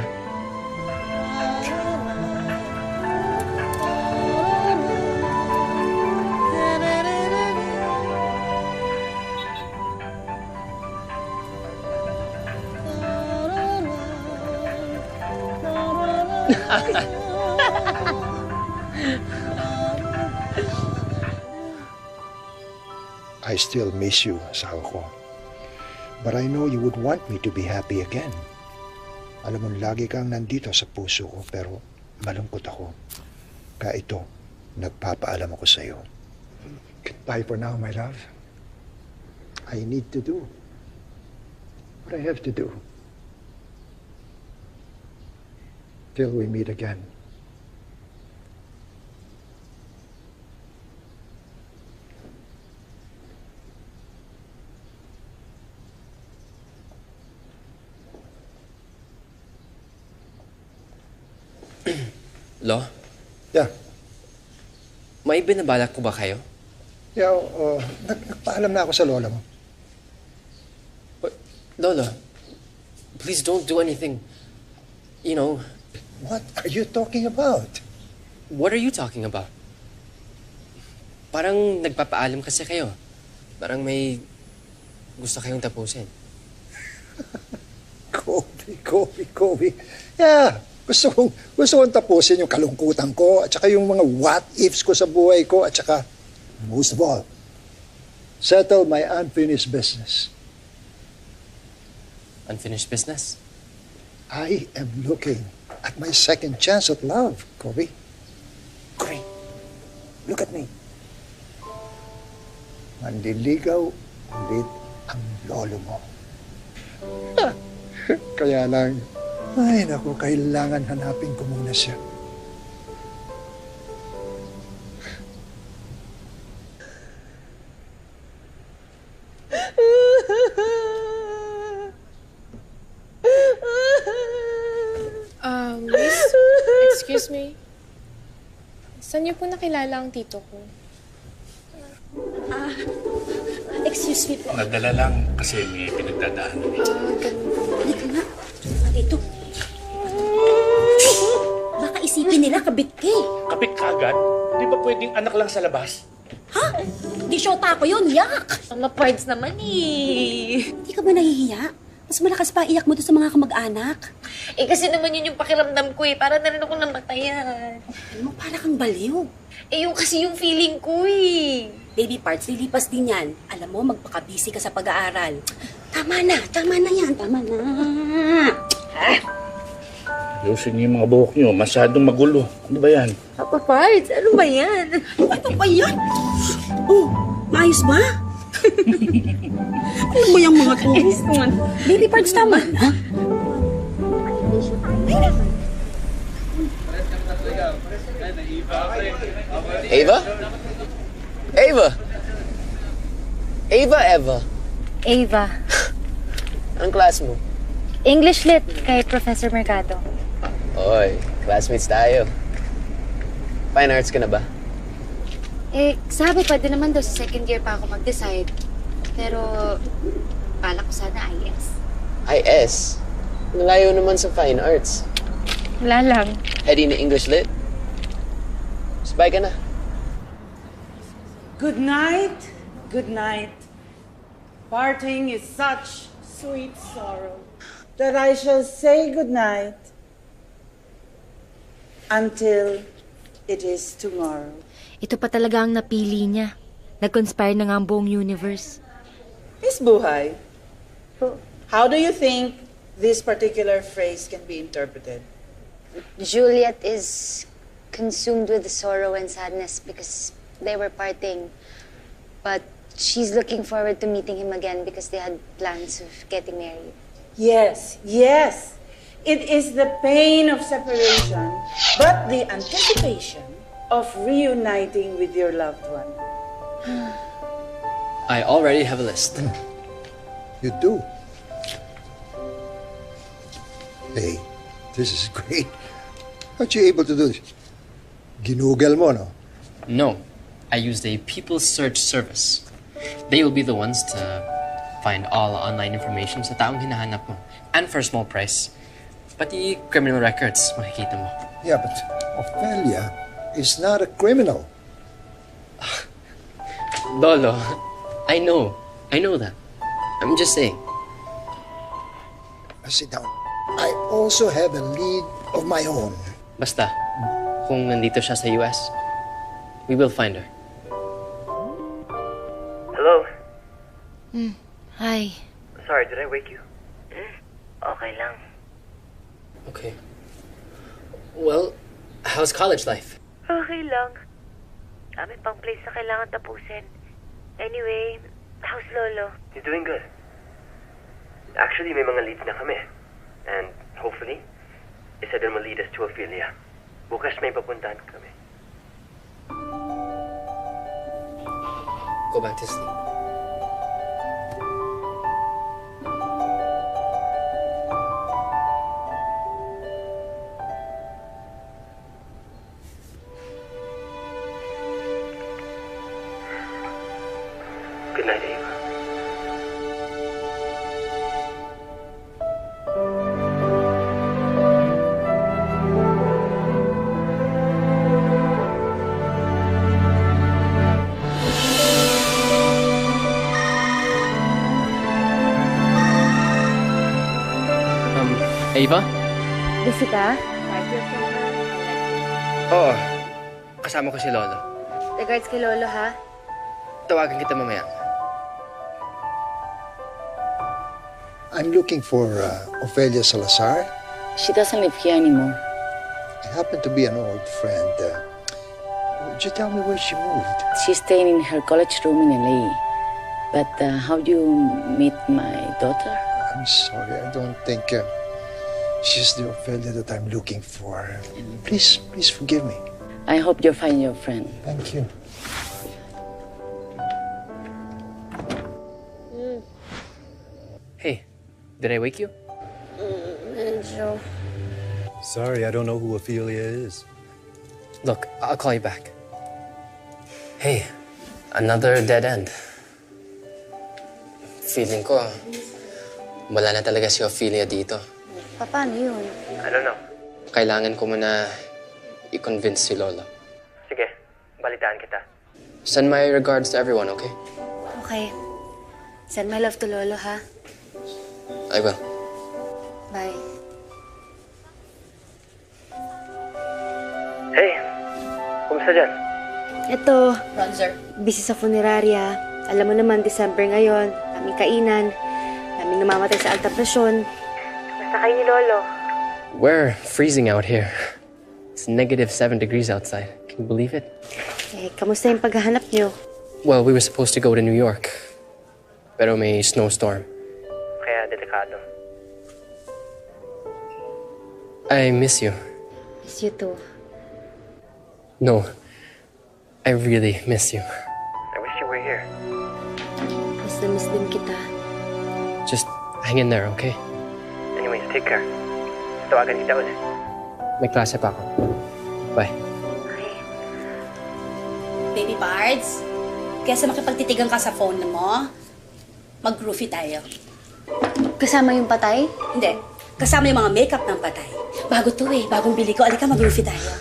I still miss you, asawa ko. But I know you would want me to be happy again. Alam mo, lagi kang nandito sa puso ko, pero malungkot ako. Kaya ito, nagpapaalam ako sa'yo. Goodbye for now, my love. I need to do what I have to do. Till we meet again. Lo? Yeah. May binabalak ko ba kayo? Yeah, nagpaalam na ako sa lola mo. Lolo, please don't do anything. You know... What are you talking about? What are you talking about? Parang nagpapaalam kasi kayo. Parang may gusto kayong tapusin. Kobe. Yeah, gusto kong tapusin yung kalungkutan ko at saka yung mga what-ifs ko sa buhay ko at saka, most of all, settle my unfinished business. Unfinished business? I am looking at my second chance at love, Kobe. Kobe, look at me. Manliligaw ulit ang lolo mo. Kaya lang, ay naku, kailangan hanapin ko muna siya. Miss, excuse me. Saan niyo po nakilala ang tito ko? Excuse me po. Nadala lang kasi may pinagdadaanan eh. Halika nga. Dito. Baka isipin nila kabit ka eh. Kapit ka agad? Di ba pwedeng anak lang sa labas? Ha? Di syota ko yun, yak! Mga parts naman eh. Hindi ka ba nahihiya? Mas malakas pa iyak mo doon sa mga kamag-anak. Eh kasi naman yun yung pakiramdam ko eh. Para na rin ako namatayan. Alam mo, para kang baliw. Eh yung kasi yung feeling ko eh. Baby parts, lilipas din yan. Alam mo, magpaka-busy ka sa pag-aaral. Tama na yan, tama na. Ayusin niyo yung mga buhok niyo. Masyadong magulo. Ano ba yan? Papa Parts, ano ba yan? Ano ba yan? Oh, maayos ba? Ano ba yung mga to? Baby parts, tama na. Ava? Ava! Eva. Ava. Anong class mo? English Lit kay Professor Mercado. Oy, classmates tayo. Fine arts ka na ba? Eh, sabi pwede naman daw sa second year pa ako mag-decide. Pero, balak ko sana IS. IS? Nalayo naman sa fine arts. Wala lang. Heading na English Lit? Sabay ka na. Good night. Good night. Parting is such sweet sorrow. that I shall say goodnight until it is tomorrow. Ito pa talaga ang napili niya. Nag-conspire na nga ang buong universe. Miss Buhay, how do you think this particular phrase can be interpreted? Juliet is consumed with sorrow and sadness because they were parting. But she's looking forward to meeting him again because they had plans of getting married. Yes, yes. It is the pain of separation, but the anticipation of reuniting with your loved one. I already have a list. You do? Hey, this is great. How'd you able to do this? Ginugel mo, no? No, I used a people search service. They will be the ones to find all online information sa taong hinahanap mo. And for a small price. Pati criminal records, makikita mo. Yeah, but Ophelia is not a criminal. Lolo, I know that. I'm just saying. Sit down. I also have a lead of my own. Basta, kung nandito siya sa US, we will find her. Hello? Hi. Sorry, did I wake you? Okay lang. Okay. Well, how's college life? Okay lang. Dami pang place na kailangan tapusin. Anyway, how's Lolo? He's doing good. Actually, may mga leads na kami. And hopefully, isa din will lead us to Ophelia. Bukas may papuntahan kami. Go back to sleep. Good night, Ava. Ava? Busy ka? Oo. Kasama ko si Lolo. Regards kay Lolo, ha? Tawagan kita mamaya. I'm looking for Ophelia Salazar. She doesn't live here anymore. I happen to be an old friend. Would you tell me where she moved? She's staying in her college room in LA. But how do you meet my daughter? I'm sorry, I don't think she's the Ophelia that I'm looking for. Please forgive me. I hope you'll find your friend. Thank you. Hey, did I wake you? Medyo. Sorry, I don't know who Ophelia is. Look, I'll call you back. Hey, another dead end. Feeling ko, wala na talaga si Ophelia dito. Paano yun? I don't know. Kailangan ko muna i-convince si Lolo. Sige, balitaan kita. Send my regards to everyone, okay? Okay. Send my love to Lolo, ha? I will. Bye. Hey, kumusta dyan? Ito, busy sa funeraria. Alam mo naman, December ngayon. Daming kainan. Daming namamatay sa altabrasyon. Basta kayo ni Lolo. We're freezing out here. It's -7 degrees outside. Can you believe it? Eh, kamusta yung paghahanap niyo? Well, we were supposed to go to New York. Pero may snowstorm. Kaya delikado. I miss you. Miss you too. No, I really miss you. I wish you were here. Miss na miss din kita. Just hang in there, okay? Anyways, take care. Tawagan kita ulit. May klase pa ako. Bye. Baby Bards, kesa makipagtitigan ka sa phone mo, mag-groovy tayo. Kasama yung patay? Hindi. Kasama yung mga makeup ng patay. Bago to eh. Bagong bili ko. Alika, mag-groovy tayo.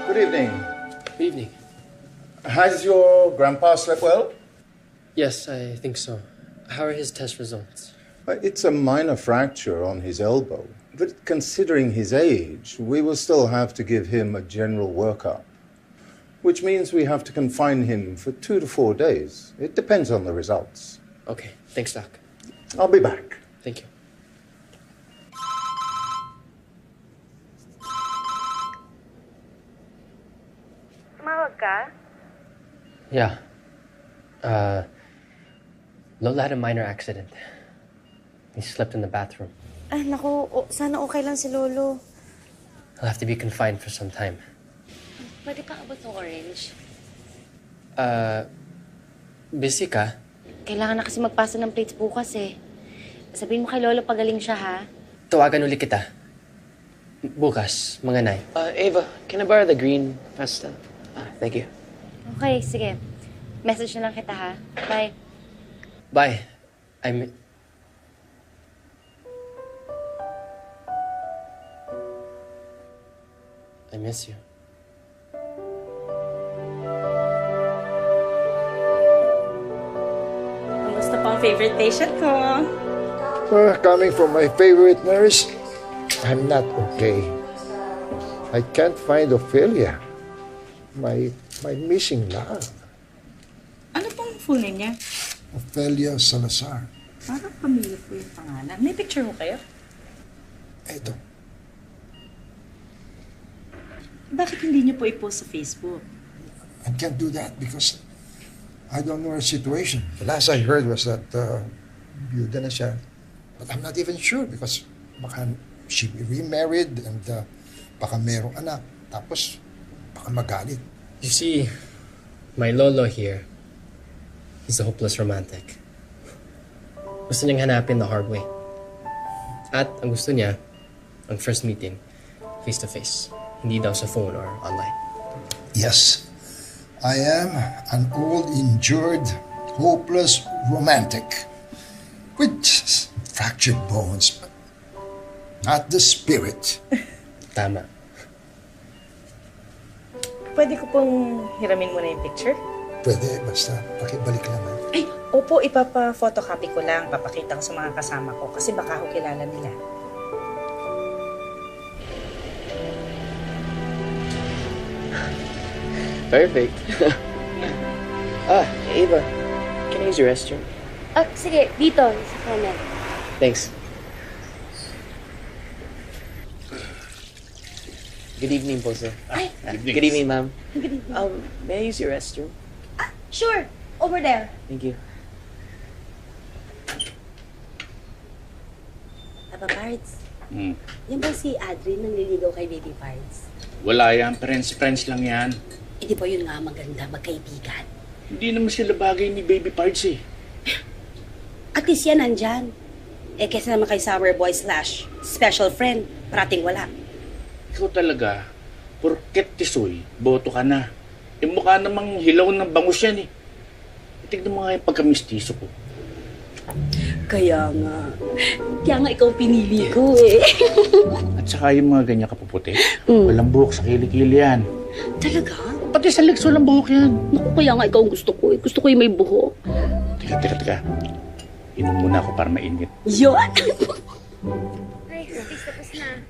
Good evening. Good evening. Has your grandpa slept well? Yes, I think so. How are his test results? It's a minor fracture on his elbow, but considering his age, we will still have to give him a general workup, which means we have to confine him for 2 to 4 days. It depends on the results. Okay, thanks, Doc. I'll be back. Thank you. Tumawag ka? Yeah. Lola had a minor accident. He slept in the bathroom. Ay, naku, sana okay lang si Lolo. He'll have to be confined for some time. Pwede pa abot ng orange? Busy ka? Kailangan na kasi magpasa ng plates bukas eh. Sabihin mo kay Lolo pagaling siya ha. Tawagan ulit kita. Bukas, mga 9. Ava, can I borrow the green pasta? Thank you. Okay, sige. Message na lang kita ha. Bye. Bye. I miss you. Kamusta po ang favorite patient ko? Coming from my favorite nurse, I'm not okay. I can't find Ophelia. My missing love. Ano pong full name niya? Ophelia Salazar. Parang pamilya po yung pangalan. May picture mo kayo? Eto. Bakit hindi niyo po i-post sa Facebook? I can't do that because I don't know her situation. The last I heard was that byuda na siya. But I'm not even sure because baka she remarried and baka merong anak. Tapos baka magalit. You see, my lolo here, he's a hopeless romantic. Gusto niyang hanapin the hard way. At ang gusto niya, ang first meeting, face-to-face. Hindi daw sa phone or online. Yes, I am an old, injured, hopeless romantic with fractured bones, but not the spirit. Tama. Pwede ko pong hiramin muna yung picture? Pwede, basta pakibalik naman. Ay, opo, ipapa-photocopy ko lang. Papakita ko sa mga kasama ko kasi baka ako kilala nila. Perfect. Ava, can I use your restroom? Sige, dito, sa kanan. Thanks. Good evening po, sir. Ay. Good evening, ma'am. Good evening. May I use your restroom? Sure, over there. Thank you. Aba, Pards. Yan ba si Adrian nang liligaw kay Baby Pards? Wala yan. Friends lang yan. Eh, di ba yun nga maganda, magkaibigan? Hindi naman sila bagay ni Baby Pards eh. At least yan nandyan. Eh, kesa naman kay Sour Boy / special friend, parating wala. Ikaw talaga, porket tisoy, boto ka na. Eh mukha namang hilaw ng bangus yan eh. Tignan mo nga yung pagkamistiso ko. Kaya nga ikaw pinili ko eh. At saka yung mga ganyan kapuputi, walang buhok sa kilikili yan. Talaga? Pati sa legs walang buhok yan. Naku, kaya nga ikaw ang gusto ko eh. Gusto ko yung may buhok. Teka. Inom muna ako para mainit. Yun! Ay, tapos na.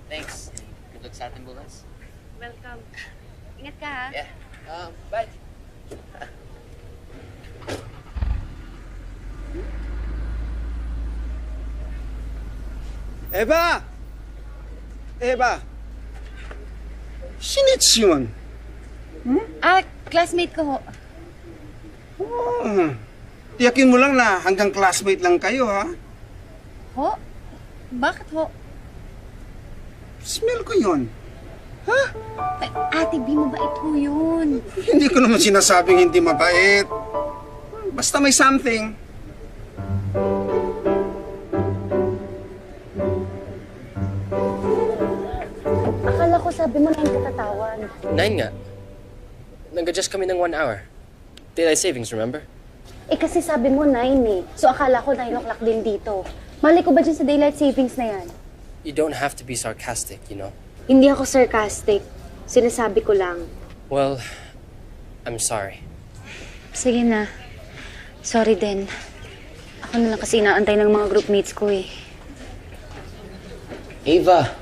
Thanks. Good luck sa atin bukas. Welcome. Ingat ka ha. Yeah. Bye. Eva! Eva! Sinits yun. Classmate ko ho. Tiyakin mo lang na hanggang classmate lang kayo, ha? Ho? Bakit ho? Smell ko yun. Ay, Ate B, mabait ho yun. Hindi ko naman sinasabing hindi mabait. Basta may something. Akala ko sabi mo na yung katatawan. 9 nga. Nag-adjust kami ng 1 hour. Daylight savings, remember? Eh kasi sabi mo 9 eh. So akala ko 9 o'clock din dito. Mali ko ba dyan sa daylight savings na yan? You don't have to be sarcastic, you know? Hindi ako sarcastic. Sinasabi ko lang. Well, I'm sorry. Sige na. Sorry din. Ako na lang kasi inaantay ng mga groupmates ko eh. Ava,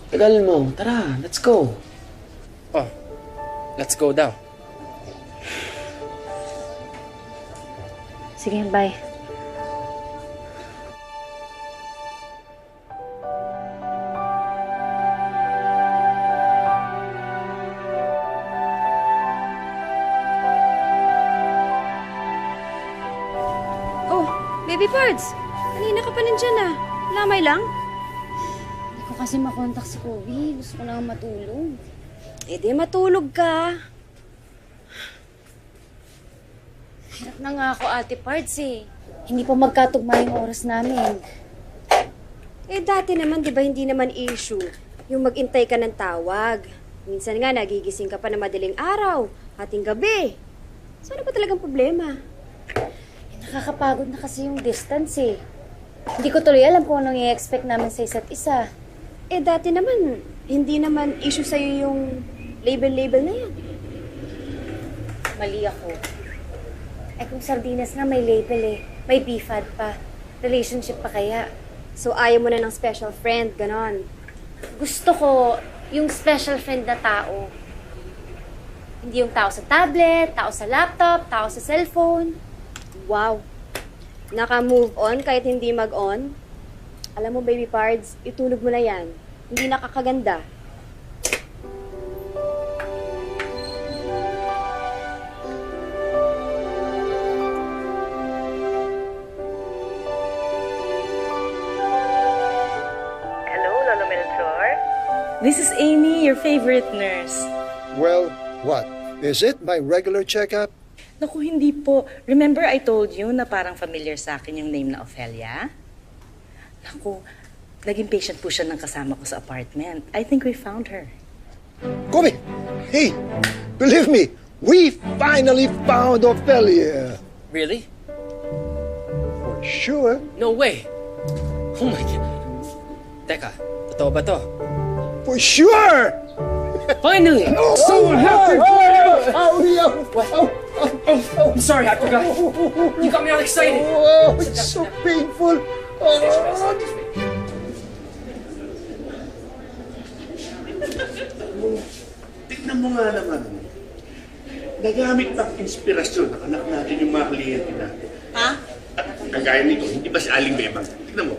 tagal mo. Tara, let's go. Oh, let's go daw. Sige, bye. Oh, Baby Pards! Kanina ka pa nandyan ah. Lamay lang? Hindi ko kasi makontak si Kobe. Gusto ko lang matulog. Eh di matulog ka. Hirap na nga ako, Ate Pards eh. Hindi pa magkatugma yung oras namin. Eh dati naman, di ba hindi naman issue yung mag-intay ka ng tawag. Minsan nga, nagigising ka pa na madaling araw, hating gabi. So ano pa talagang problema? Nakakapagod na kasi yung distance eh. Hindi ko tuloy alam kung anong i-expect namin sa isa't isa. Eh dati naman, hindi naman issue sa'yo yung label-label na yan. Mali ako. Eh kung sardinas nga may label eh. May BFAD pa. Relationship pa kaya. So ayaw mo na ng special friend, ganon. Gusto ko yung special friend na tao. Hindi yung tao sa tablet, tao sa laptop, tao sa cellphone. Wow. Naka-move on kahit hindi mag-on? Alam mo, Baby Pards, itulog mo na yan. Hindi nakakaganda. Hello, Lolo Melchor? This is Amy, your favorite nurse. Well, what? Is it my regular checkup? Naku, hindi po. Remember I told you na parang familiar sa akin yung name na Ophelia? Naku, naging patient po siya ng kasama ko sa apartment. I think we found her. Kobe! Hey! Believe me, we finally found Ophelia! Really? For sure. No way! Oh my God. Teka, totoo ba to? For sure! Finally! So happy for you! I'm sorry, I forgot. You got me all excited. Oh, it's so painful. Tignan mo nga naman. Nagamit ng inspirasyon ng anak natin yung mga kliyente natin. Ha? At kagaya nito, hindi ba si Aling Bebang? Tignan mo.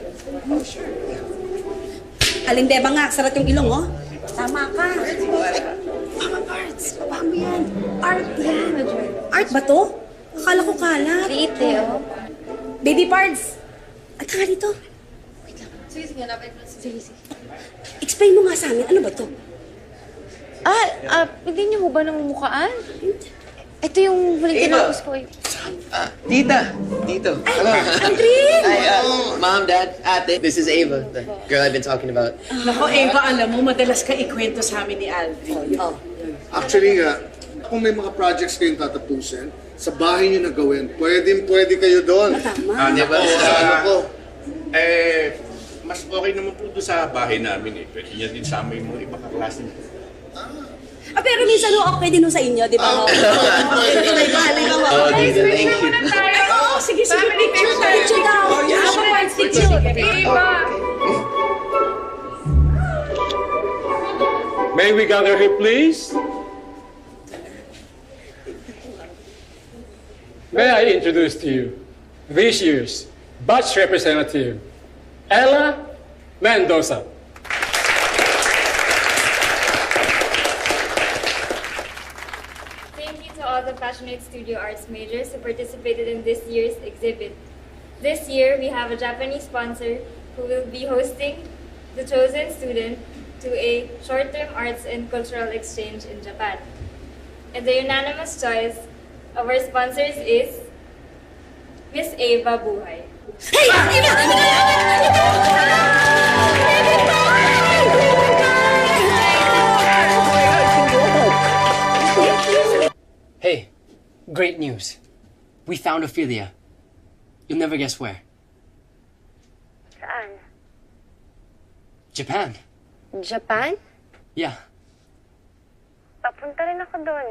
Aling Beba nga, sarat yung ilong, oh. Tama ka. Mama Pards, paano yan? Art yan. Art ba to? Akala ko kalat. Liit eh, oh. Baby Pards, at ka nga dito. Sige, sige. Explain mo nga sa amin, ano ba to? Hindi niyo mo ba namumukhaan? Ito yung huling tinapos ko eh. Tita, Tito. Hello. Andrin! Hi, Mom, Dad, Ate. This is Ava, the girl I've been talking about. Naku, Eva, alam mo, madalas ka ikwento sa amin ni Aldrin. Oh. Actually nga, kung may mga projects kayong tatapusin, sa bahay niyo na gawin, pwede kayo doon. Tama. Di ba? Ano ko? Mas okay naman po doon sa bahay namin eh. Pwede niya din sama yung mga ibang kaklase niya. Pero minsan okay din sa inyo, di ba? Okay, Tita, thank you. Sige, picture daw. Mama Pards, picture. May we gather here, please? May I introduce to you this year's batch representative, Ella Mendoza. Thank you to all the passionate studio arts majors who participated in this year's exhibit. This year, we have a Japanese sponsor who will be hosting the chosen student to a short-term arts and cultural exchange in Japan. And the unanimous choice of our sponsors is Miss Ava Buhay. Hey, great news. We found Ophelia. You'll never guess where. Saan? Japan. Japan? Yeah. Papunta rin ako doon.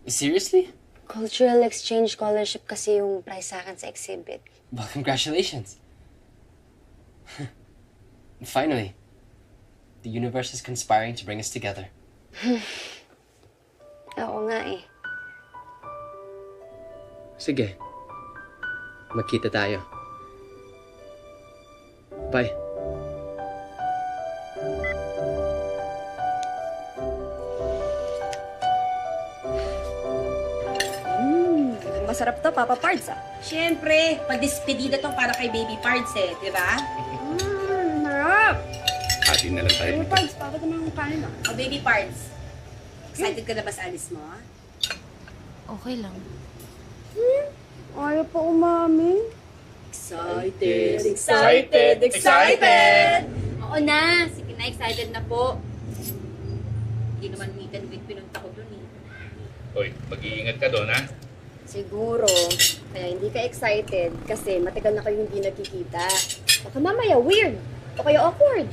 Seriously? Cultural exchange scholarship kasi yung prize sa akin sa exhibit. Well, congratulations. Finally, the universe is conspiring to bring us together. Oo nga eh. Sige. Magkita tayo. Bye. Masarap to, Papa Pards, ah. Siyempre, pag-despedida to para kay Baby Pards, eh. Di ba? Marap! Atin na lang tayo. Baby Pards, Papa naman ang kanin, ah. Oh, Baby Pards. Excited ka na ba sa alis mo, ah? Okay lang. Ayaw pa umamin. Excited, excited, excited! Oo na, sige na, excited na po. Hindi naman meet and greet pinunta ko dun eh. Hoy, mag-iingat ka doon, ha? Siguro, kaya hindi ka excited kasi matagal na kayo hindi nagkikita. Baka mamaya weird o kaya awkward.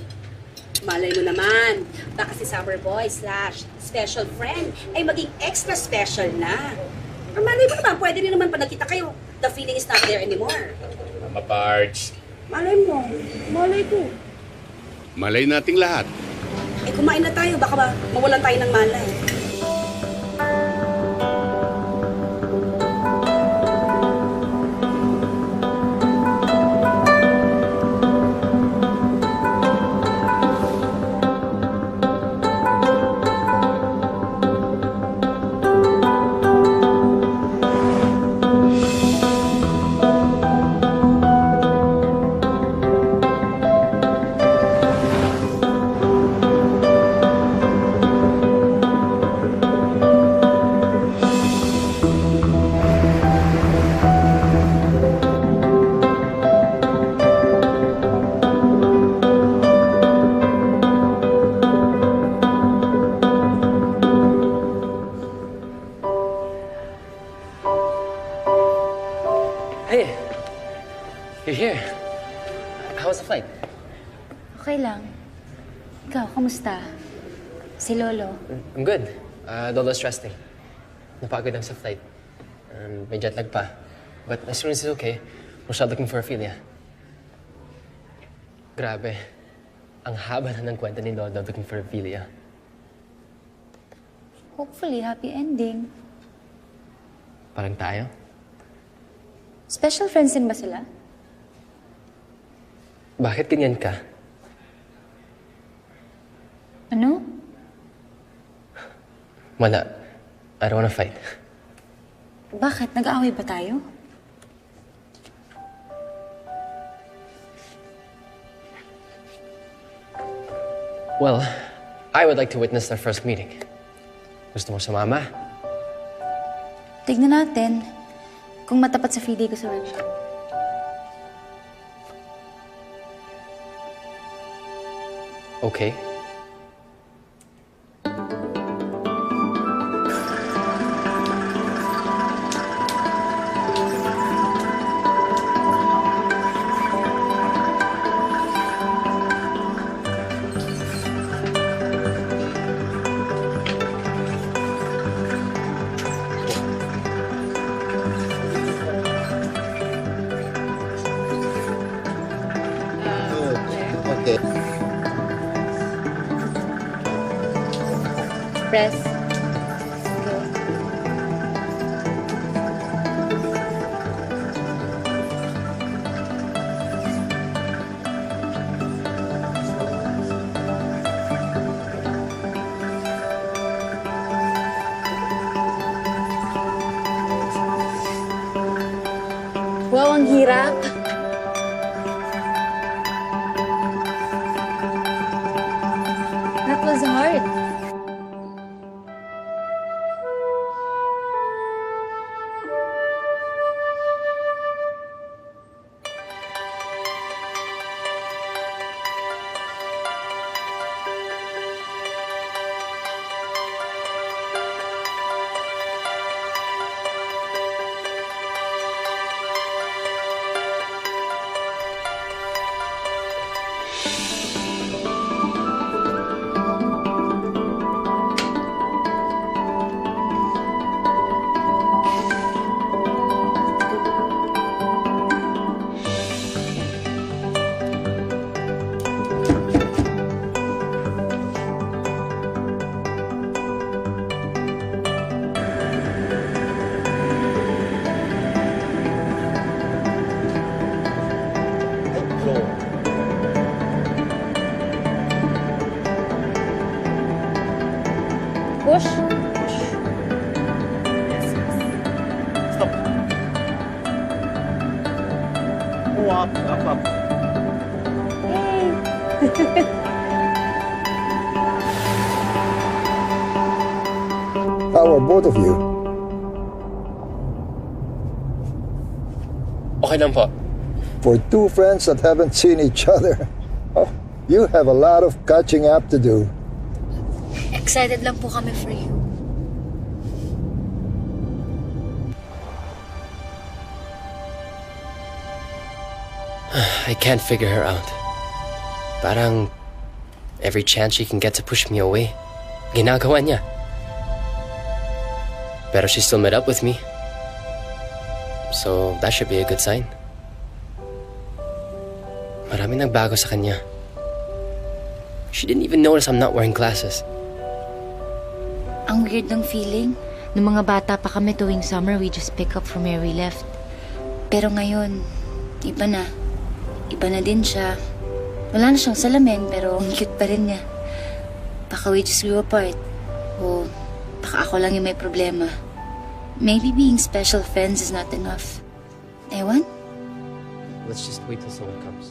Malay mo naman, baka si Summer Boy / special friend ay maging extra special na. Or malay mo naman, pwede rin naman pa nakita kayo. The feeling is not there anymore. Mama Pards. Malay mo, malay ko. Malay nating lahat. Eh kumain na tayo, baka ba mawalan tayo ng malay. Hey, you're here. How was the flight? Okay lang. Ikaw, kamusta? Si Lolo? I'm good. Lolo's resting. Napagod lang sa flight. May jet lag pa. But as soon as he's okay, we'll start looking for Ophelia. Grabe. Ang haba na ng kwenta ni Lolo looking for Ophelia. Hopefully, happy ending. Parang tayo? Special friends din ba sila? Bakit ganyan ka? Ano? Wala. I don't wanna fight. Bakit? Nag-aaway ba tayo? Well, I would like to witness their first meeting. Gusto mo sumama? Tignan natin kung matapat sa feeling ko sa workshop. Okay. Okay. Press. Wow, ang hirap. That was hard. Up. How are both of you? Okay lang po. For two friends that haven't seen each other, oh, you have a lot of catching up to do. Excited lang po kami for you. I can't figure her out. Parang every chance she can get to push me away, ginagawa niya. Pero she still met up with me. So that should be a good sign. Maraming nagbago sa kanya. She didn't even notice I'm not wearing glasses. Ang weird ng feeling. Nung mga bata pa kami tuwing summer, we just pick up from where we left. Pero ngayon, iba na. Iba na din siya. Wala na siyang salamin, pero ang cute pa rin niya. Baka we just grew apart. O baka ako lang yung may problema. Maybe being special friends is not enough. Ewan? Let's just wait till someone comes.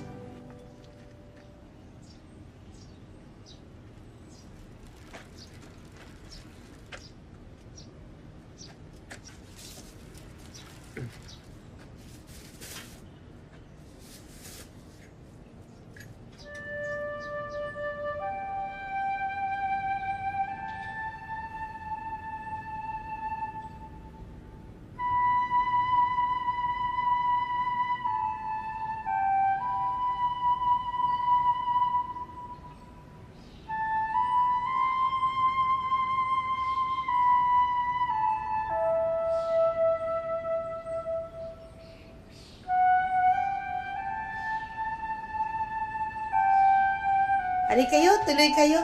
Halika kayo, tuloy kayo.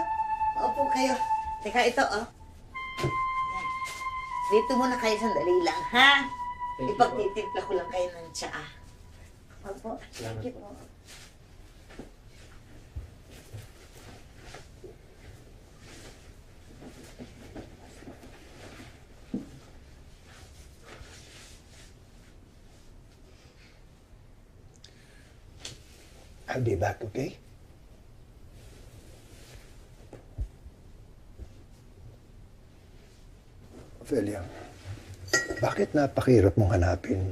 Maupo kayo. Teka, ito, oh. Yan. Dito muna kayo sandali lang, ha? Ipagtitimpla ko lang kayo ng tsaa. Opo. Thank you po. I'll be back, okay? Ophelia, bakit napakahirap mong hanapin?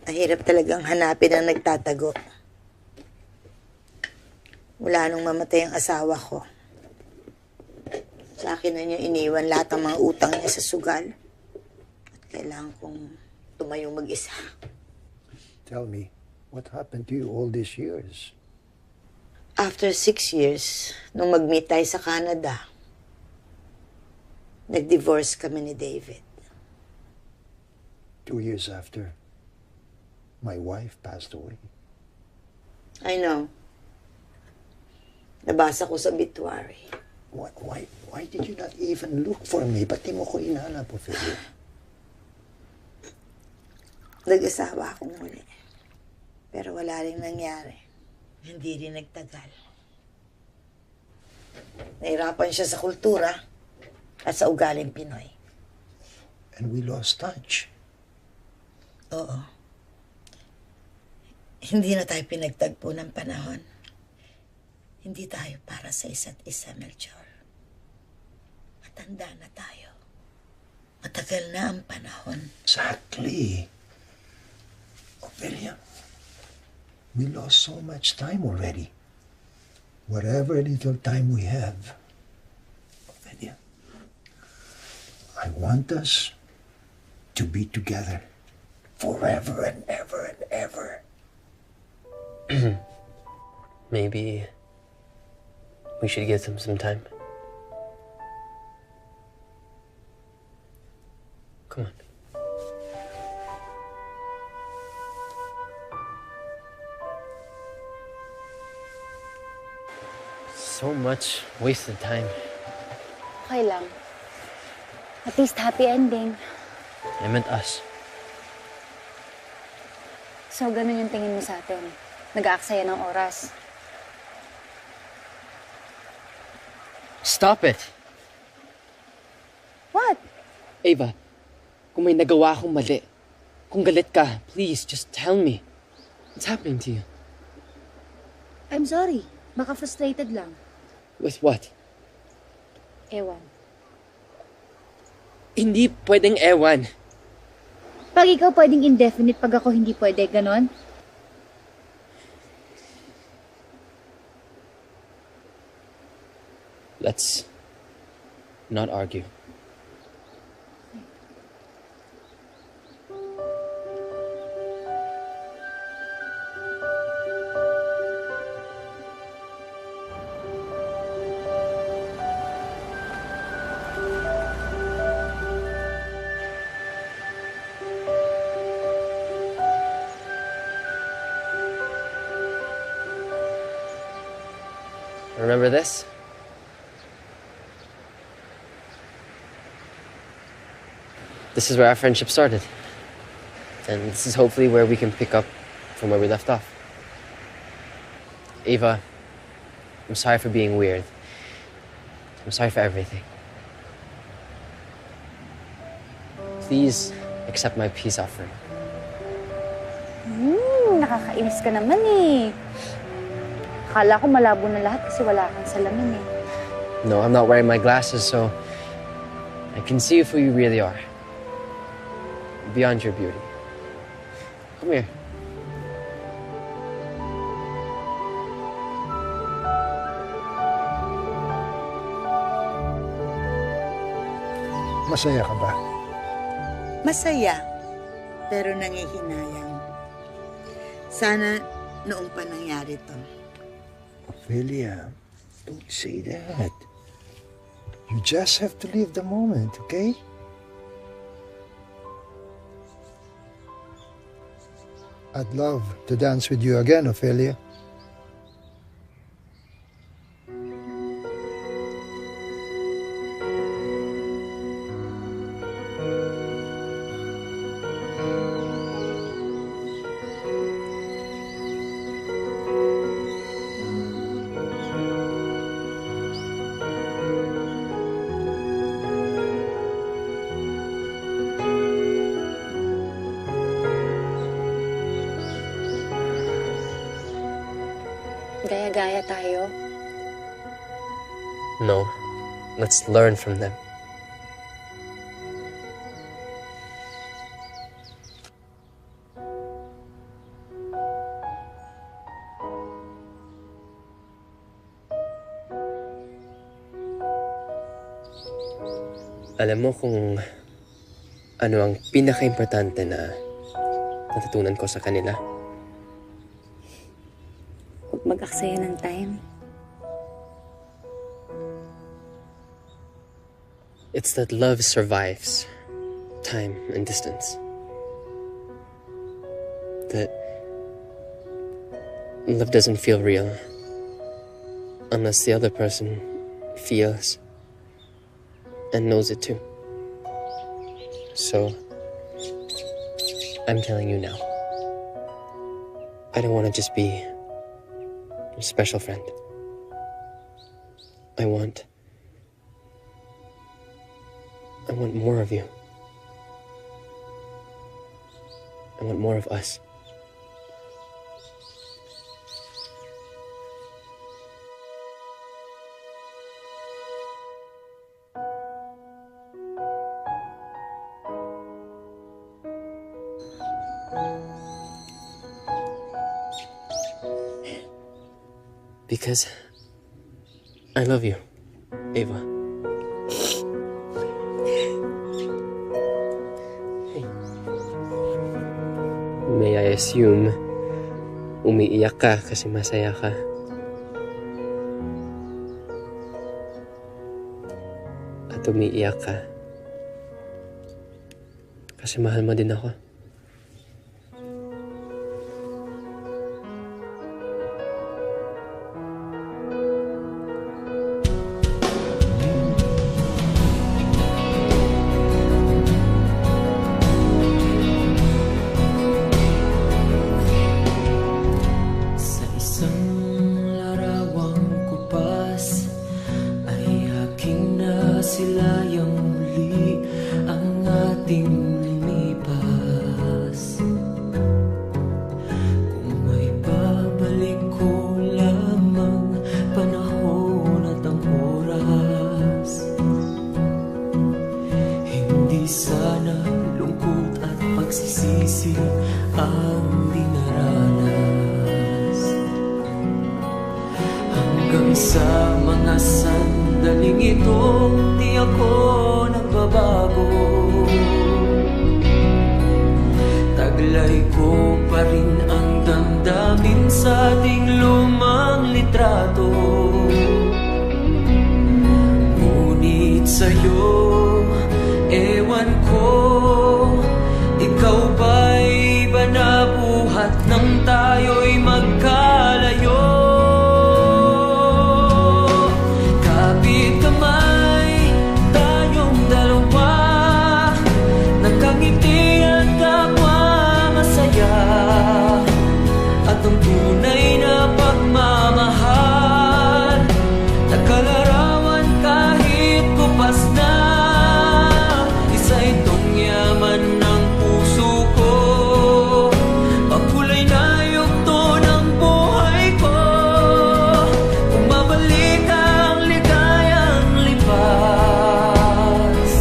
Mahirap talagang hanapin ang nagtatago. Mula nung mamatay ang asawa ko, sa akin na niya iniwan lahat ng mga utang niya sa sugal. At kailangan kong tumayong mag-isa. Tell me, what happened to you all these years? After 6 years, nung mag-meet tayo sa Canada, nag-divorce kami ni David. 2 years after, my wife passed away. I know. Nabasa ko sa obituary. Why did you not even look for me? Ba't di mo ko inanap, Ophelia? Nag-asawa akong muli. Pero wala rin nangyari. Hindi rin nagtagal. Nahirapan siya sa kultura at sa ugaling Pinoy. And we lost touch. Oo. Hindi na tayo pinagtagpo ng panahon. Hindi tayo para sa isa't isa, Melchor. Matanda na tayo. Matagal na ang panahon. Exactly. Ophelia, we lost so much time already. Whatever little time we have, Ophelia, I want us to be together forever and ever and ever. Maybe we should give them some time. Come on. So much wasted time. Okay lang. At least happy ending. I meant us. So, ganun yung tingin mo sa atin. Nag-aaksaya ng oras. Stop it! What? Ava, kung may nagawa akong mali, Kung galit ka, please, just tell me. What's happening to you? I'm sorry. Baka frustrated lang. With what? Ewan. Hindi pwedeng ewan. Pag ikaw pwedeng indefinite, pag ako hindi pwede, ganon? Let's not argue. Remember this? This is where our friendship started. And this is hopefully where we can pick up from where we left off. Ava, I'm sorry for being weird. I'm sorry for everything. Please accept my peace offering. Nakakainis ka naman eh. Akala ko malabo na lahat kasi wala kang salamin eh. No, I'm not wearing my glasses, so I can see you for who you really are. Beyond your beauty. Come here. Masaya ka ba? Masaya, pero nangihinayang. Sana noong pa nangyari to. Ophelia, don't say that. You just have to live the moment, okay? I'd love to dance with you again, Ophelia. Gaya-gaya tayo. No, let's learn from them. Alam mo kung ano ang pinaka-importante na natutunan ko sa kanila? Huwag mag-aksaya ng time. It's that love survives time and distance. That love doesn't feel real unless the other person feels and knows it too. So, I'm telling you now, I don't want to just be a special friend. I want more of you. I want more of us. Because I love you, Ava. May I assume umiiyak ka kasi masaya ka? At umiiyak ka kasi mahal mo din ako? Silayang muli ang ating lumipas. pagsisisi ang dinaranas. Hanggang sa mga sandaling ito, di ako nagbabago. Taglay ko pa rin ang damdamin sa ating lumang litrato. Ngunit sa'yo, ewan ko, ikaw ba'y iba na buhat nang tayo'y magkalayo? Kapit kamay, tayong dalawa, nakangiti at kapwa masaya. At ang tunay na pagmamahal, nakalarawan kahit kupas na. Isa itong yaman ng puso ko, pagkulay na yugto ng buhay ko. Kung mabalik ang ligayang lipas,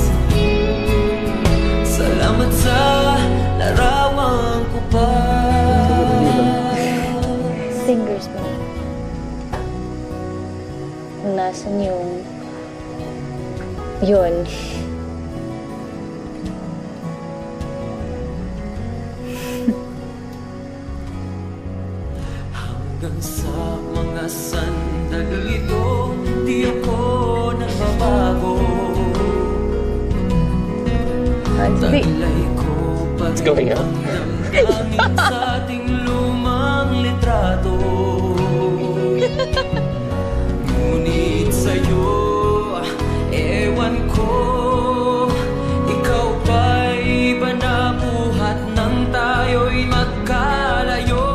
salamat sa larawan ko pa. Fingers mo. Kung nasan yung... yun. Hanggang sa mga sandali ito, di ako nagbabago. Taglay ko pa rin ang damdamin sa ating lumang litrato. Ngunit sa'yo, ewan ko, ikaw ba'y iba na buhat nang tayo'y magkalayo?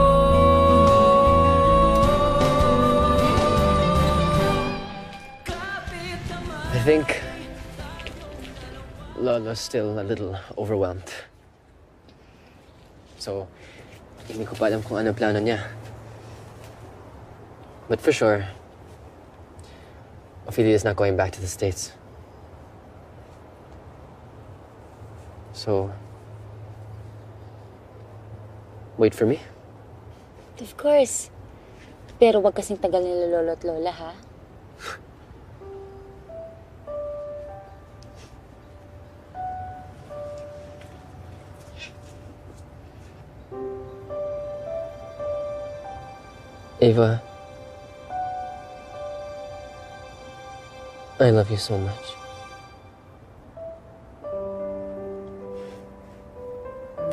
I think Lolo's still a little overwhelmed. So, hindi ko pa alam kung ano plano niya. But for sure, Ophelia's not going back to the States. So, wait for me. Of course. Pero wag kasing tagal nila lolo at lola, ha? Ava, I love you so much.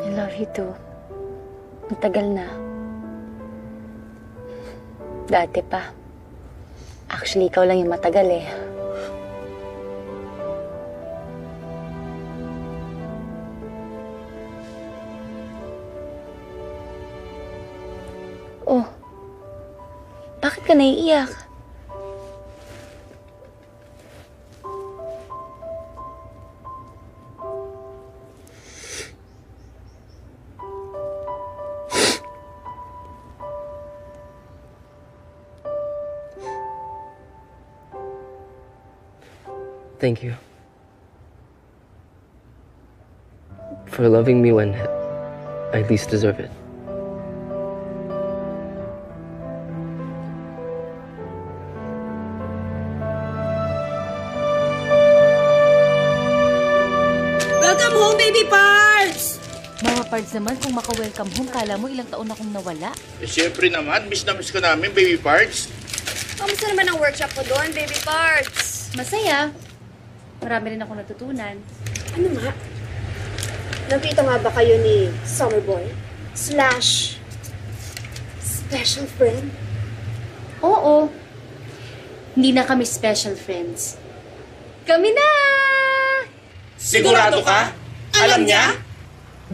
I love you too. Matagal na. Dati pa. Actually, ikaw lang yung matagal eh. Oh. Bakit ka naiiyak? Thank you for loving me when I least deserve it. Welcome home, baby parts! Mga parts naman, kung maka-welcome home, kala mo ilang taon akong nawala. Eh, siyempre naman, miss na miss ka namin, baby parts. Kamusta naman ang workshop ko doon, baby parts? Masaya. Marami rin ako natutunan. Ano nga? Nakita nga ba kayo ni Summerboy? /special friend? Oo. Hindi na kami special friends. Kami na! Sigurado ka? Alam niya?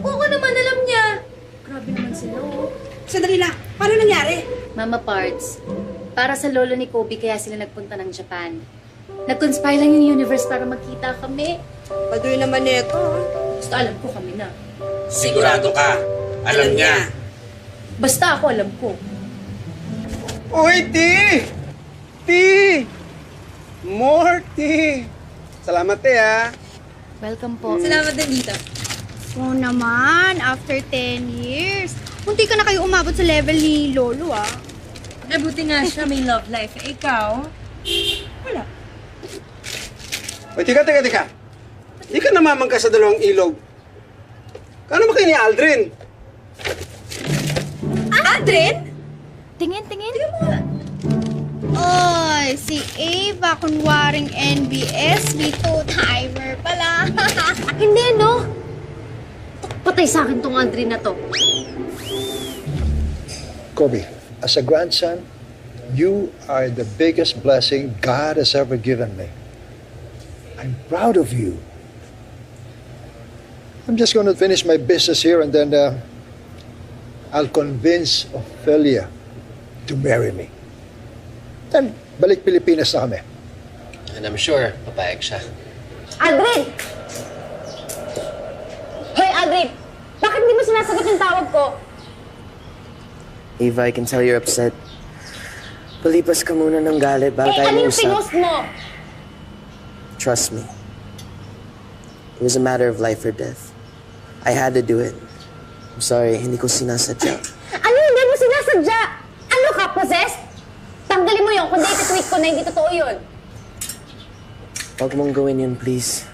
Oo naman, alam niya. Grabe naman sila, oh. Sandali lang. Paano nangyari? Mama Parts, para sa lolo ni Kobe kaya sila nagpunta ng Japan. Nag-conspire lang yung universe para magkita kami. Padoy naman nito. Basta alam ko kami na. Sigurado ka? Alam niya? Basta ako alam ko. Uy, Ti! More tea! Salamat, Ti, ha? Welcome po. Salamat din dito. Oo naman, after 10 years. Munti ka na kayo umabot sa level ni Lolo, ah. Eh, buti nga siya may love life. Eh, ikaw? Wala. Uy, teka. Di ka namamangka sa dalawang ilog. Kano ba kayo ni Aldrin? Aldrin? Tingin. Tingnan mo nga. Oy, si Ava, kunwaring NBS, may two-timer pala. Hindi, no? Patay sa akin tong Aldrin na to. Kobe, as a grandson, you are the biggest blessing God has ever given me. I'm proud of you. I'm just going to finish my business here and then I'll convince Ophelia to marry me. Then, balik Pilipinas na kami. And I'm sure papayag siya. Aldrin! Hoy, Aldrin! Bakit di mo sinasagot yung tawag ko? Eva, I can tell you're upset. Palipas ka muna ng galit bago tayo ano yung mausap. pinost mo? Trust me. It was a matter of life or death. I had to do it. I'm sorry, hindi ko sinasadya. Ano hindi mo sinasadya? Ano ka, possessed? Tanggalin mo yun, kundi iti-tweet ko na hindi totoo yun. Huwag mong gawin yun, please.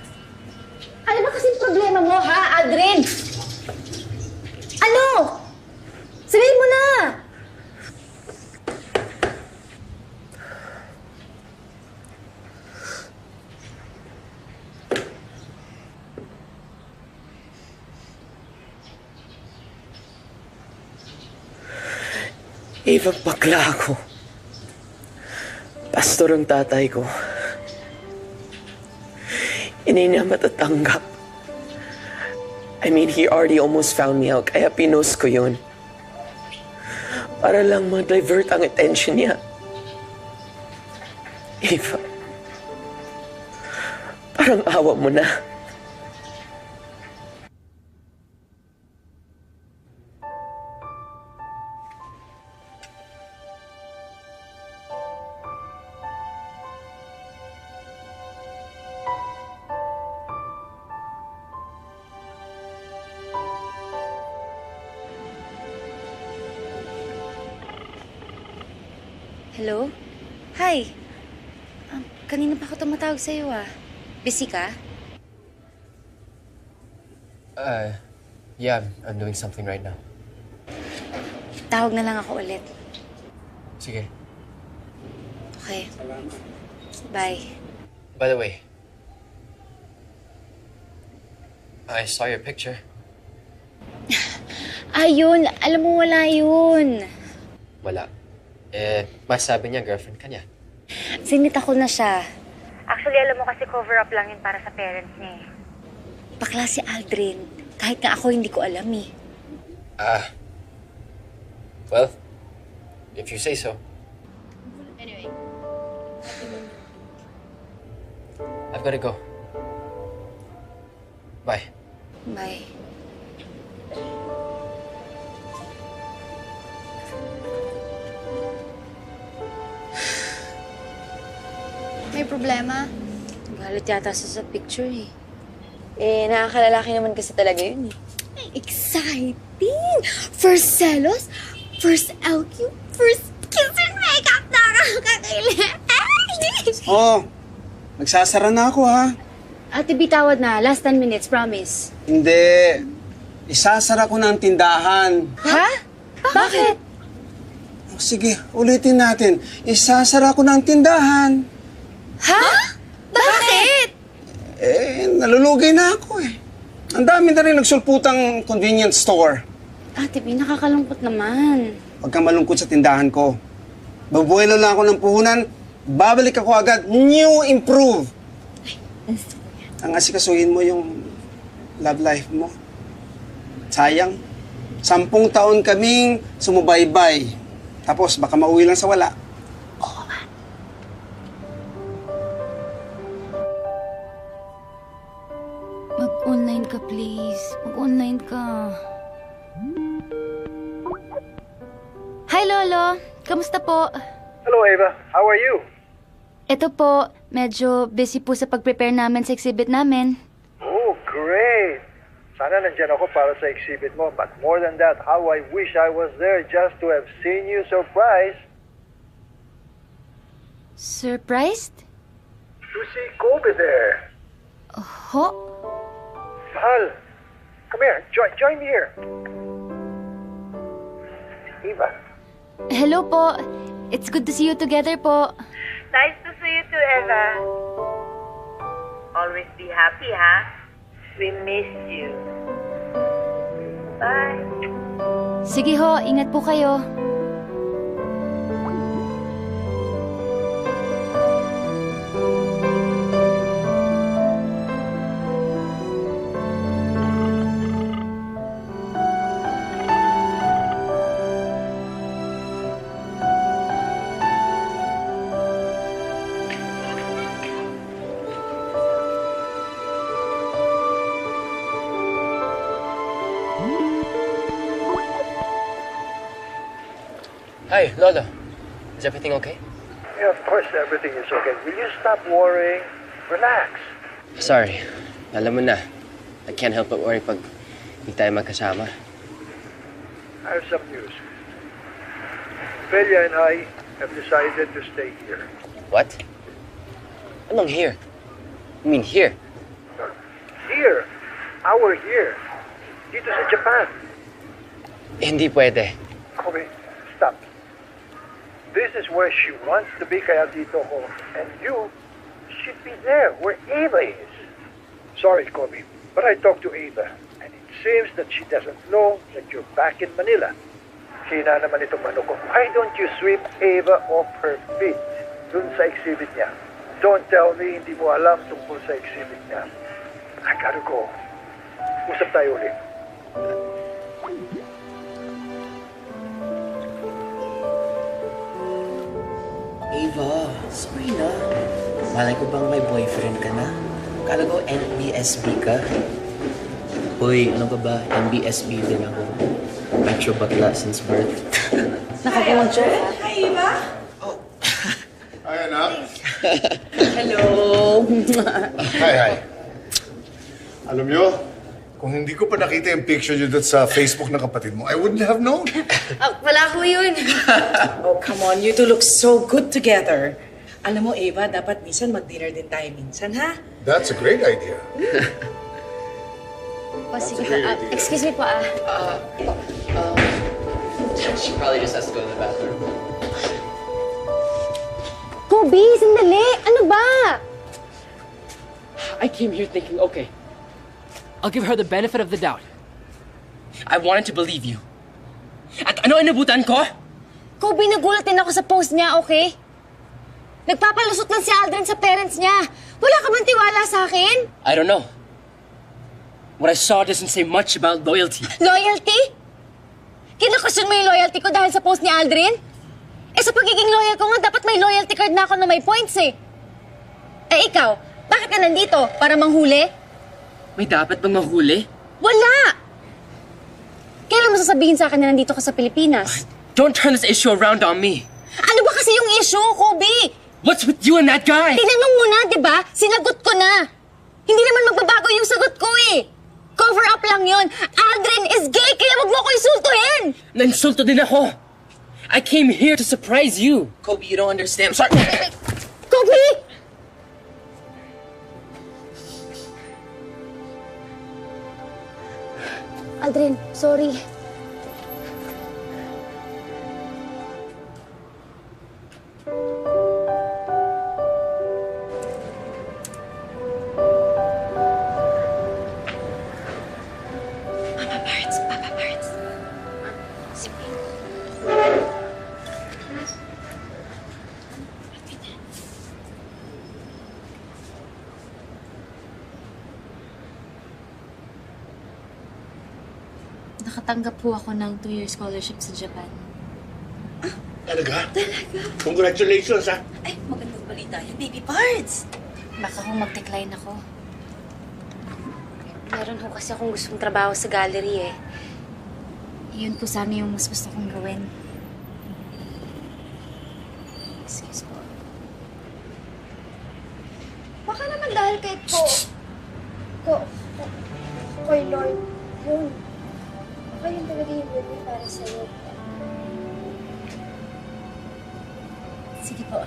Ano ba kasing problema mo, ha, Aldrin? Ano? Sabihin mo na! Eva, bakla ako. Pastor ang tatay ko. Hindi niya matatanggap. I mean, he already almost found me out, kaya pinost ko yun. Para lang mag-divert ang attention niya. Eva, parang awa mo na. Hello? Hi. Kanina pa ako tumatawag sa'yo, ah. Busy ka? Yeah, I'm doing something right now. Tawag na lang ako ulit. Sige. Okay. Bye. By the way, I saw your picture. Ayun, alam mo wala yun. Wala. Mas sabi niya girlfriend ka niya. Sinita ko na siya. Actually, alam mo kasi cover-up lang yun para sa parents niya eh. Bakla si Aldrin. Kahit nga ako hindi ko alam eh. Well, if you say so. Anyway. I've gotta go. Bye. Bye. May problema? Galit yata sa picture eh. Nakakalalaki naman kasi talaga yun eh. Exciting! First selos, first LQ, first kiss and makeup! Nakakakilig! Nagsasara na ako, ha? Ate, bitawad na. Last 10 minutes, promise. Hindi. Isasara ko na ang tindahan. Ha? Bakit? Sige, ulitin natin. Isasara ko na ang tindahan. Ha? Bakit? Nalulugay na ako eh. Ang dami na rin nagsulputang convenience store. Ate B, nakakalungkot naman. Huwag kang malungkot sa tindahan ko. Babuelo lang ako ng puhunan, babalik ako agad, new improve. Ang asikasuhin mo yung love life mo. Sayang, 10 taon kaming sumubaybay. Tapos baka mauwi lang sa wala. Mag-online ka, please. Mag-online ka. Hi, Lolo. Kamusta po? Hello, Ava. How are you? Ito po, medyo busy po sa pag-prepare namin sa exhibit namin. Oh, great. Sana nandyan ako para sa exhibit mo. But more than that, how I wish I was there just to have seen you surprised. Surprised? To see Kobe there. Ho? Mahal, come here. Join me here. Eva. Hello po. It's good to see you together po. Nice to see you too, Eva. Always be happy, ha? We miss you. Bye. Sige ho, ingat po kayo. Hi, Lolo. Is everything okay? Yeah, of course everything is okay. Will you stop worrying? Relax. Sorry. Alam mo na. I can't help but worry pag hindi tayo magkasama. I have some news. Ophelia and I have decided to stay here. What? Anong here? You mean here? Here? Our here. Dito sa Japan. Hindi pwede. Kobe, stop. This is where she wants to be, kaya dito ko. And you should be there, where Ava is. Sorry, Kobe, but I talked to Ava, and it seems that she doesn't know that you're back in Manila. Hina naman itong manok ko. Why don't you sweep Ava off her feet dun sa exhibit niya? Don't tell me hindi mo alam tungkol sa exhibit niya. I gotta go. Usap tayo ulit. Ava, sorry na. Malay ko bang may boyfriend ka na? Kala ko NBSB ka. Uy, ano ka ba? NBSB din ako. Metro bakla since birth. Nakakumang siya. Hi, Eva. Hi, anak. Hello. Hi. Alam nyo, kung hindi ko pa nakita yung picture nyo doon sa Facebook ng kapatid mo, I wouldn't have known. Wala ko yun. Oh, come on. You two look so good together. Alam mo, Eva, dapat minsan mag-dinner din tayo minsan, ha? That's a great idea. Sige po. Excuse me po She probably just has to go to the bathroom. Kobe, sandali! Ano ba? I came here thinking, okay, I'll give her the benefit of the doubt. I wanted to believe you. At ano inabutan ko? Kobe, nagulat din ako sa post niya, okay? Nagpapalusot lang si Aldrin sa parents niya. Wala ka bang tiwala sa akin? I don't know. What I saw doesn't say much about loyalty. Loyalty? Kinakasyon mo yung loyalty ko dahil sa post ni Aldrin? Sa pagiging loyal ko nga, dapat may loyalty card na ako na may points eh. Ikaw, bakit ka nandito? Para manghuli? May dapat bang mahuli? Wala! Kailan mo sasabihin sa akin na nandito ka sa Pilipinas? Don't turn this issue around on me. Ano ba kasi yung issue, Kobe? What's with you and that guy? Tinanong mo na, di ba? Sinagot ko na. Hindi naman magbabago yung sagot ko eh. Cover up lang yon. Aldrin is gay, kaya wag mo ako insultuhin! Nainsulto din ako. I came here to surprise you. Kobe, you don't understand. I'm sorry. Kobe! Aldrin, sorry. Papa Parts. Nakatanggap po ako ng 2-year scholarship sa Japan. Talaga? Congratulations, ha? Ay, magandang balita yan, baby parts. Baka kung mag-decline ako. Meron ho kasi akong gustong trabaho sa gallery eh. Yun po sana yung mas gusto kong gawin. Excuse po. Baka naman dahil kay kay Lord. Yun. Baka yun talaga yung baby para sa'yo. Sige po.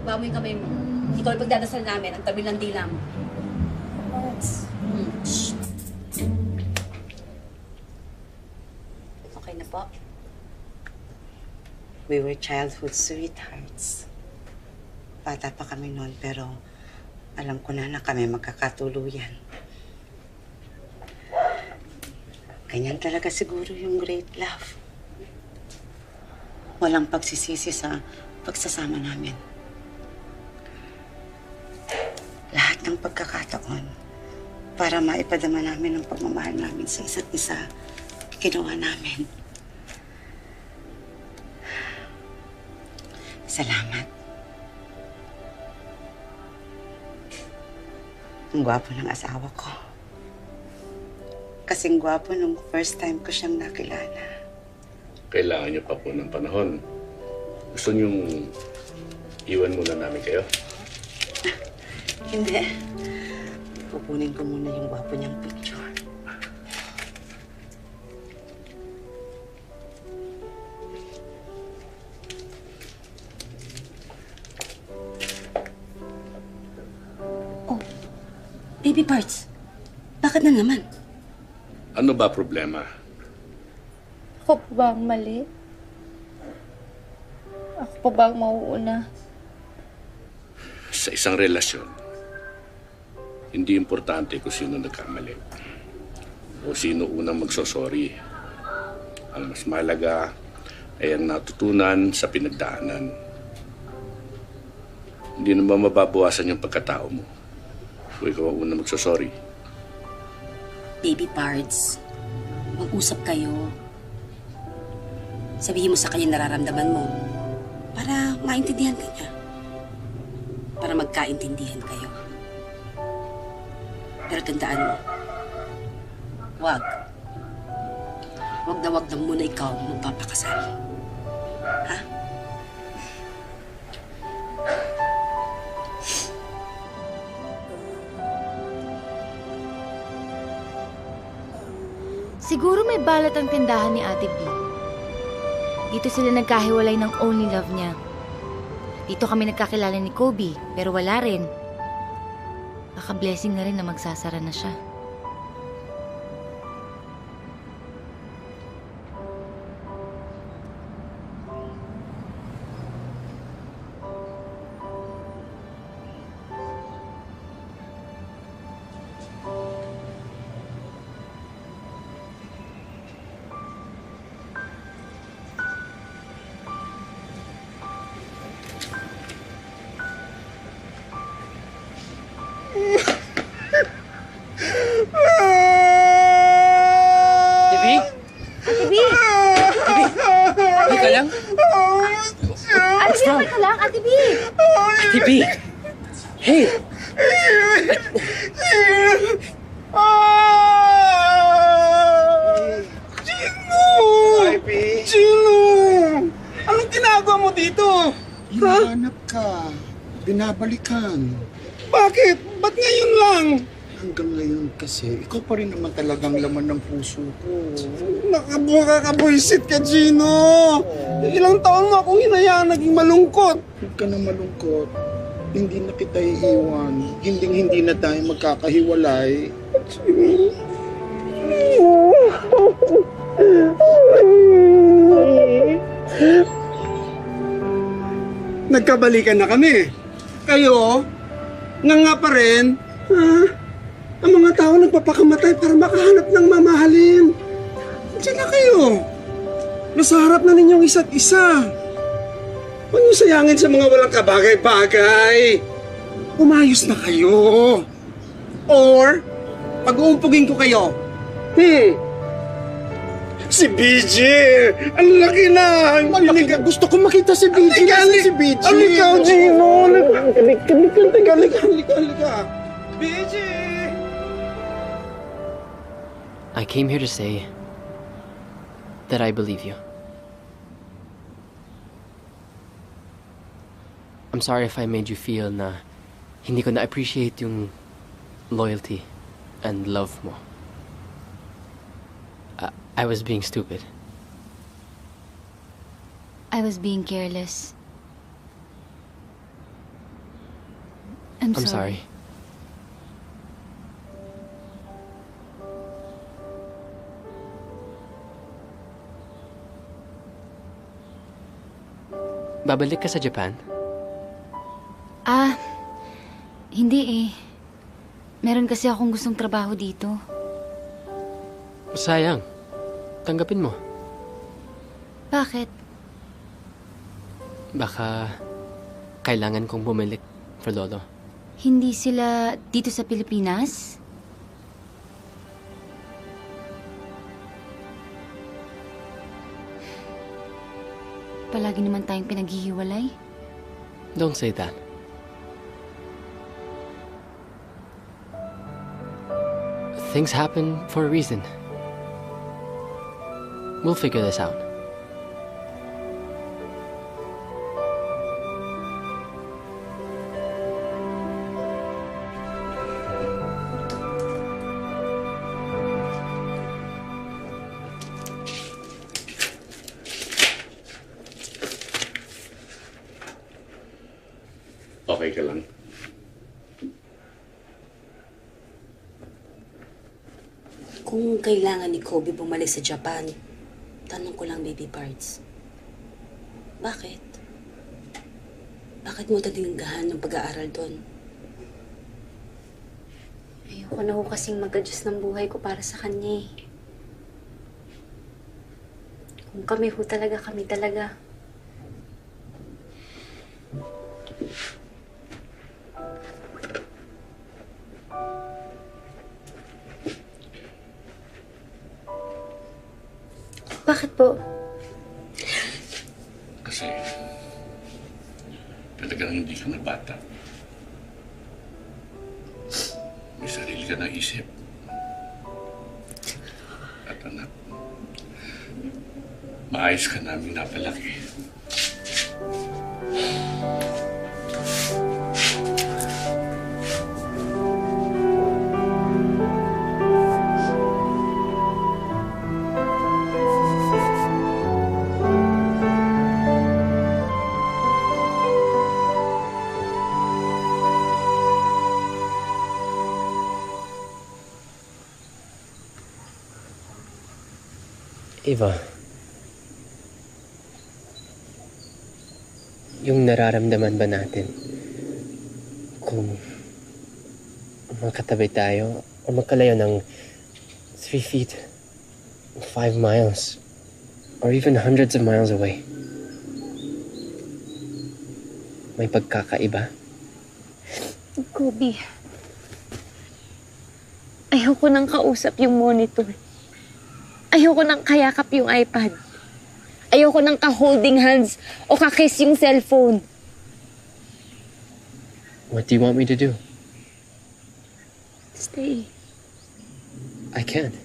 Bawa mo yung kamay mo. Ikaw yung pagdadasal namin, ang tabi ng dila mo. Shh. Okay na po. We were childhood sweethearts. Bata pa kami noon, pero alam ko na kami magkakatuluyan. Ganyan talaga siguro yung great love. Walang pagsisisi sa pagsasama namin. Lahat ng pagkakataon para maipadama namin ang pagmamahal namin sa isa't isa, ginawa namin. Salamat. Ang gwapo ng asawa ko. Kasing gwapo nung first time ko siyang nakilala. Kailangan niyo pa po ng panahon. Gusto niyong iwan muna namin kayo? Hindi. Pupunin ko muna yung gwapo niyang picture. Baby parts. Bakit na naman? Ano ba problema? Ako pa ba ang mali? Ako pa ba ang mauuna? Sa isang relasyon, hindi importante kung sino nagkamali o sino unang magsosorry. Ang mas mahalaga ay ang natutunan sa pinagdaanan. Hindi naman mababawasan yung pagkatao mo kung ikaw ang unang magsosorry. Baby parts. Mag-usap kayo. Sabihin mo sa kanya nararamdaman mo. Para maintindihan ka niya. Para magkaintindihan kayo. Pero tandaan mo, wag. Wag na muna ikaw magpapakasal. Ha? Siguro may balat ang tindahan ni Ate B. Dito sila nagkahiwalay ng only love niya. Dito kami nagkakilala ni Kobe, pero wala rin. Baka blessing na rin na magsasara na siya. Hey! Gino! Gino! Anong ginagawa mo dito? Hinahanap ka. Binabalikan. Bakit? Ba't ngayon lang? Hanggang ngayon kasi, ikaw pa rin naman talagang laman ng puso ko. Nakakabuisit ka, Gino! Ilang taon mo akong hinayaan naging malungkot. Huwag ka na malungkot. Hindi na kita iiwan. Hindi na tayo magkakahiwalay. Nagkabalikan na kami. Kayo, nga pa rin, ang mga tao nagpapakamatay para makahanap ng mamahalin. Diyan na kayo. Nasa harap na ninyong isa't isa. Huwag niyo sayangin sa mga walang kabagay-bagay. Umayos na kayo. Or, pag-uumpugin ko kayo. Si BG! Ang laki na! Gusto ko makita si BG. Si BG! Halika, Gino! Halika! BG! I came here to say that I believe you. I'm sorry if I made you feel na hindi ko na-appreciate yung loyalty and love mo. I was being stupid. I was being careless. I'm sorry. Babalik ka sa Japan? Hindi eh. Meron kasi akong gustong trabaho dito. Sayang. Tanggapin mo. Bakit? Baka kailangan kong bumalik for Lolo. Hindi sila dito sa Pilipinas? Palagi naman tayong pinaghihiwalay. Don't say that. Things happen for a reason. We'll figure this out. Okay ka lang? Kung kailangan ni Kobe bumalik sa Japan, tanong ko lang, baby parts. Bakit? Bakit mo tatinggahan ng pag-aaral doon? Ayoko na ho kasing mag-adjust ng buhay ko para sa kanya eh. Kung kami ho talaga, kami talaga. Bakit po? Kasi talagang hindi ka na bata. May sarili ka na isip. At anak, maayos ka namin napalaki. Eva, yung nararamdaman ba natin kung magkatabi tayo o magkalayo ng 3 feet, 5 miles, or even hundreds of miles away, may pagkakaiba? Kobe, ayoko nang kausap yung monitor. Ayoko nang kayakap yung iPad. Ayoko nang ka-holding hands o ka-kiss yung cellphone. What do you want me to do? Stay. I can't.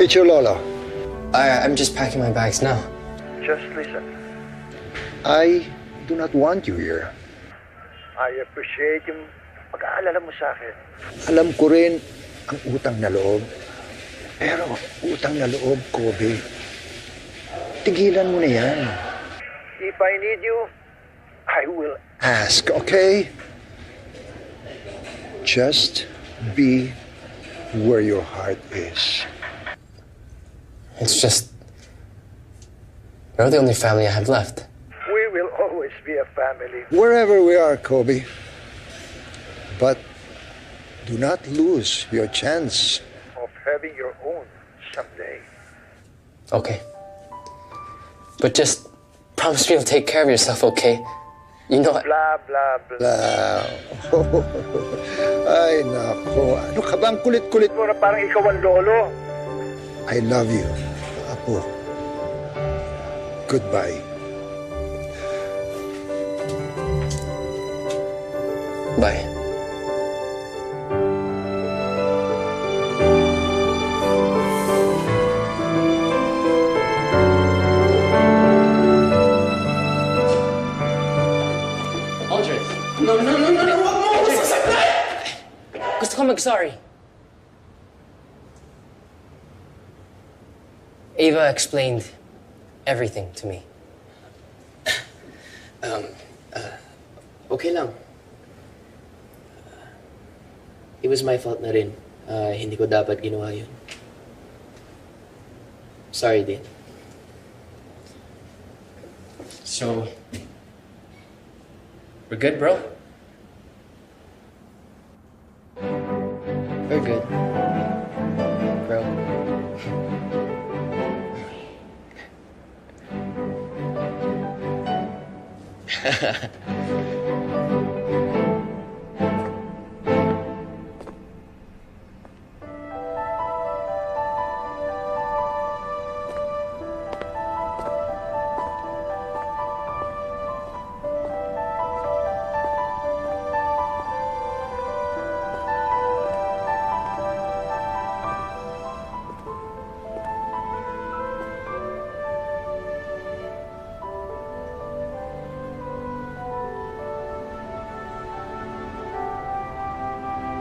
It's your Lola. I'm just packing my bags now. Just listen. I do not want you here. I appreciate yung pag-aalala mo sa akin. Alam ko rin ang utang na loob. Pero utang na loob, Kobe. Tigilan mo na yan. If I need you, I will ask, okay? Just be where your heart is. It's just, you're the only family I have left. We will always be a family. Wherever we are, Kobe. But do not lose your chance of having your own someday. Okay. But just promise me you'll take care of yourself, okay? You know, Blah, blah, blah. Ay, nako. Ano ka bang kulit-kulit mo na parang ikaw ang lolo? I love you, Apo. Goodbye. Bye. Aldrin. No! Huwag mo ako sasaktan! Gusto ko mag-sorry. Ava explained everything to me. Okay lang. It was my fault na rin. Hindi ko dapat ginawa yun. Sorry din. So, we're good, bro? We're good. Bro.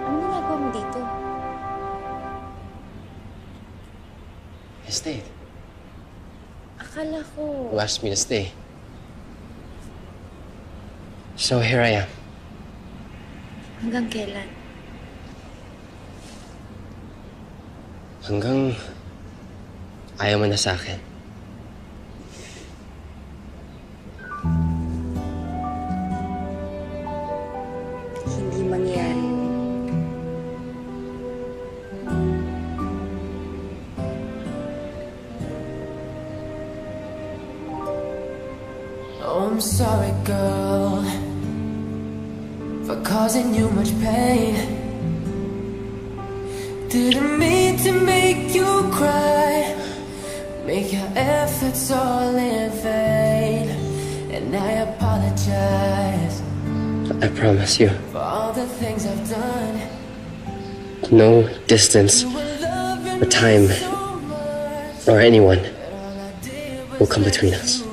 Ano ginagawa mo dito? I stayed. Akala ko... You asked me to stay. So here I am. Hanggang kailan? Hanggang ayaw mo na sa akin. Hindi mangyayari. Oh, I'm sorry, girl, for causing you much pain. Didn't mean to make you cry, make your efforts all in vain. And I apologize I promise you, for all the things I've done. no distance or time or anyone will come between us.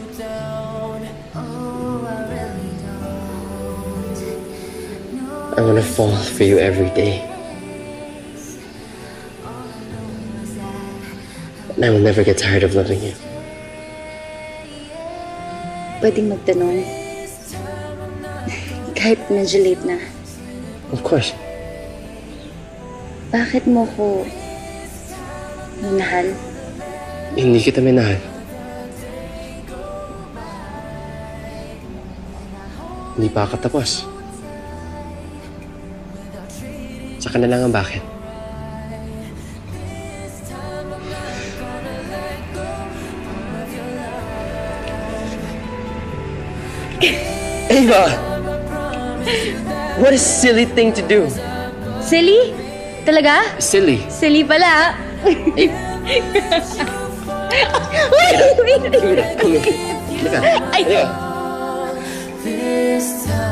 I want to fall for you every day. And I will never get tired of loving you. Pwedeng magtanong. Kahit medyo late na. Of course. Bakit mo ko minahal? Hindi kita minahal. Hindi pa ako tapos. Saka na lang ang bakit. Ava! What a silly thing to do. Silly? Talaga? Silly. Silly pala. Wait. Wait. Halika. Ay! This time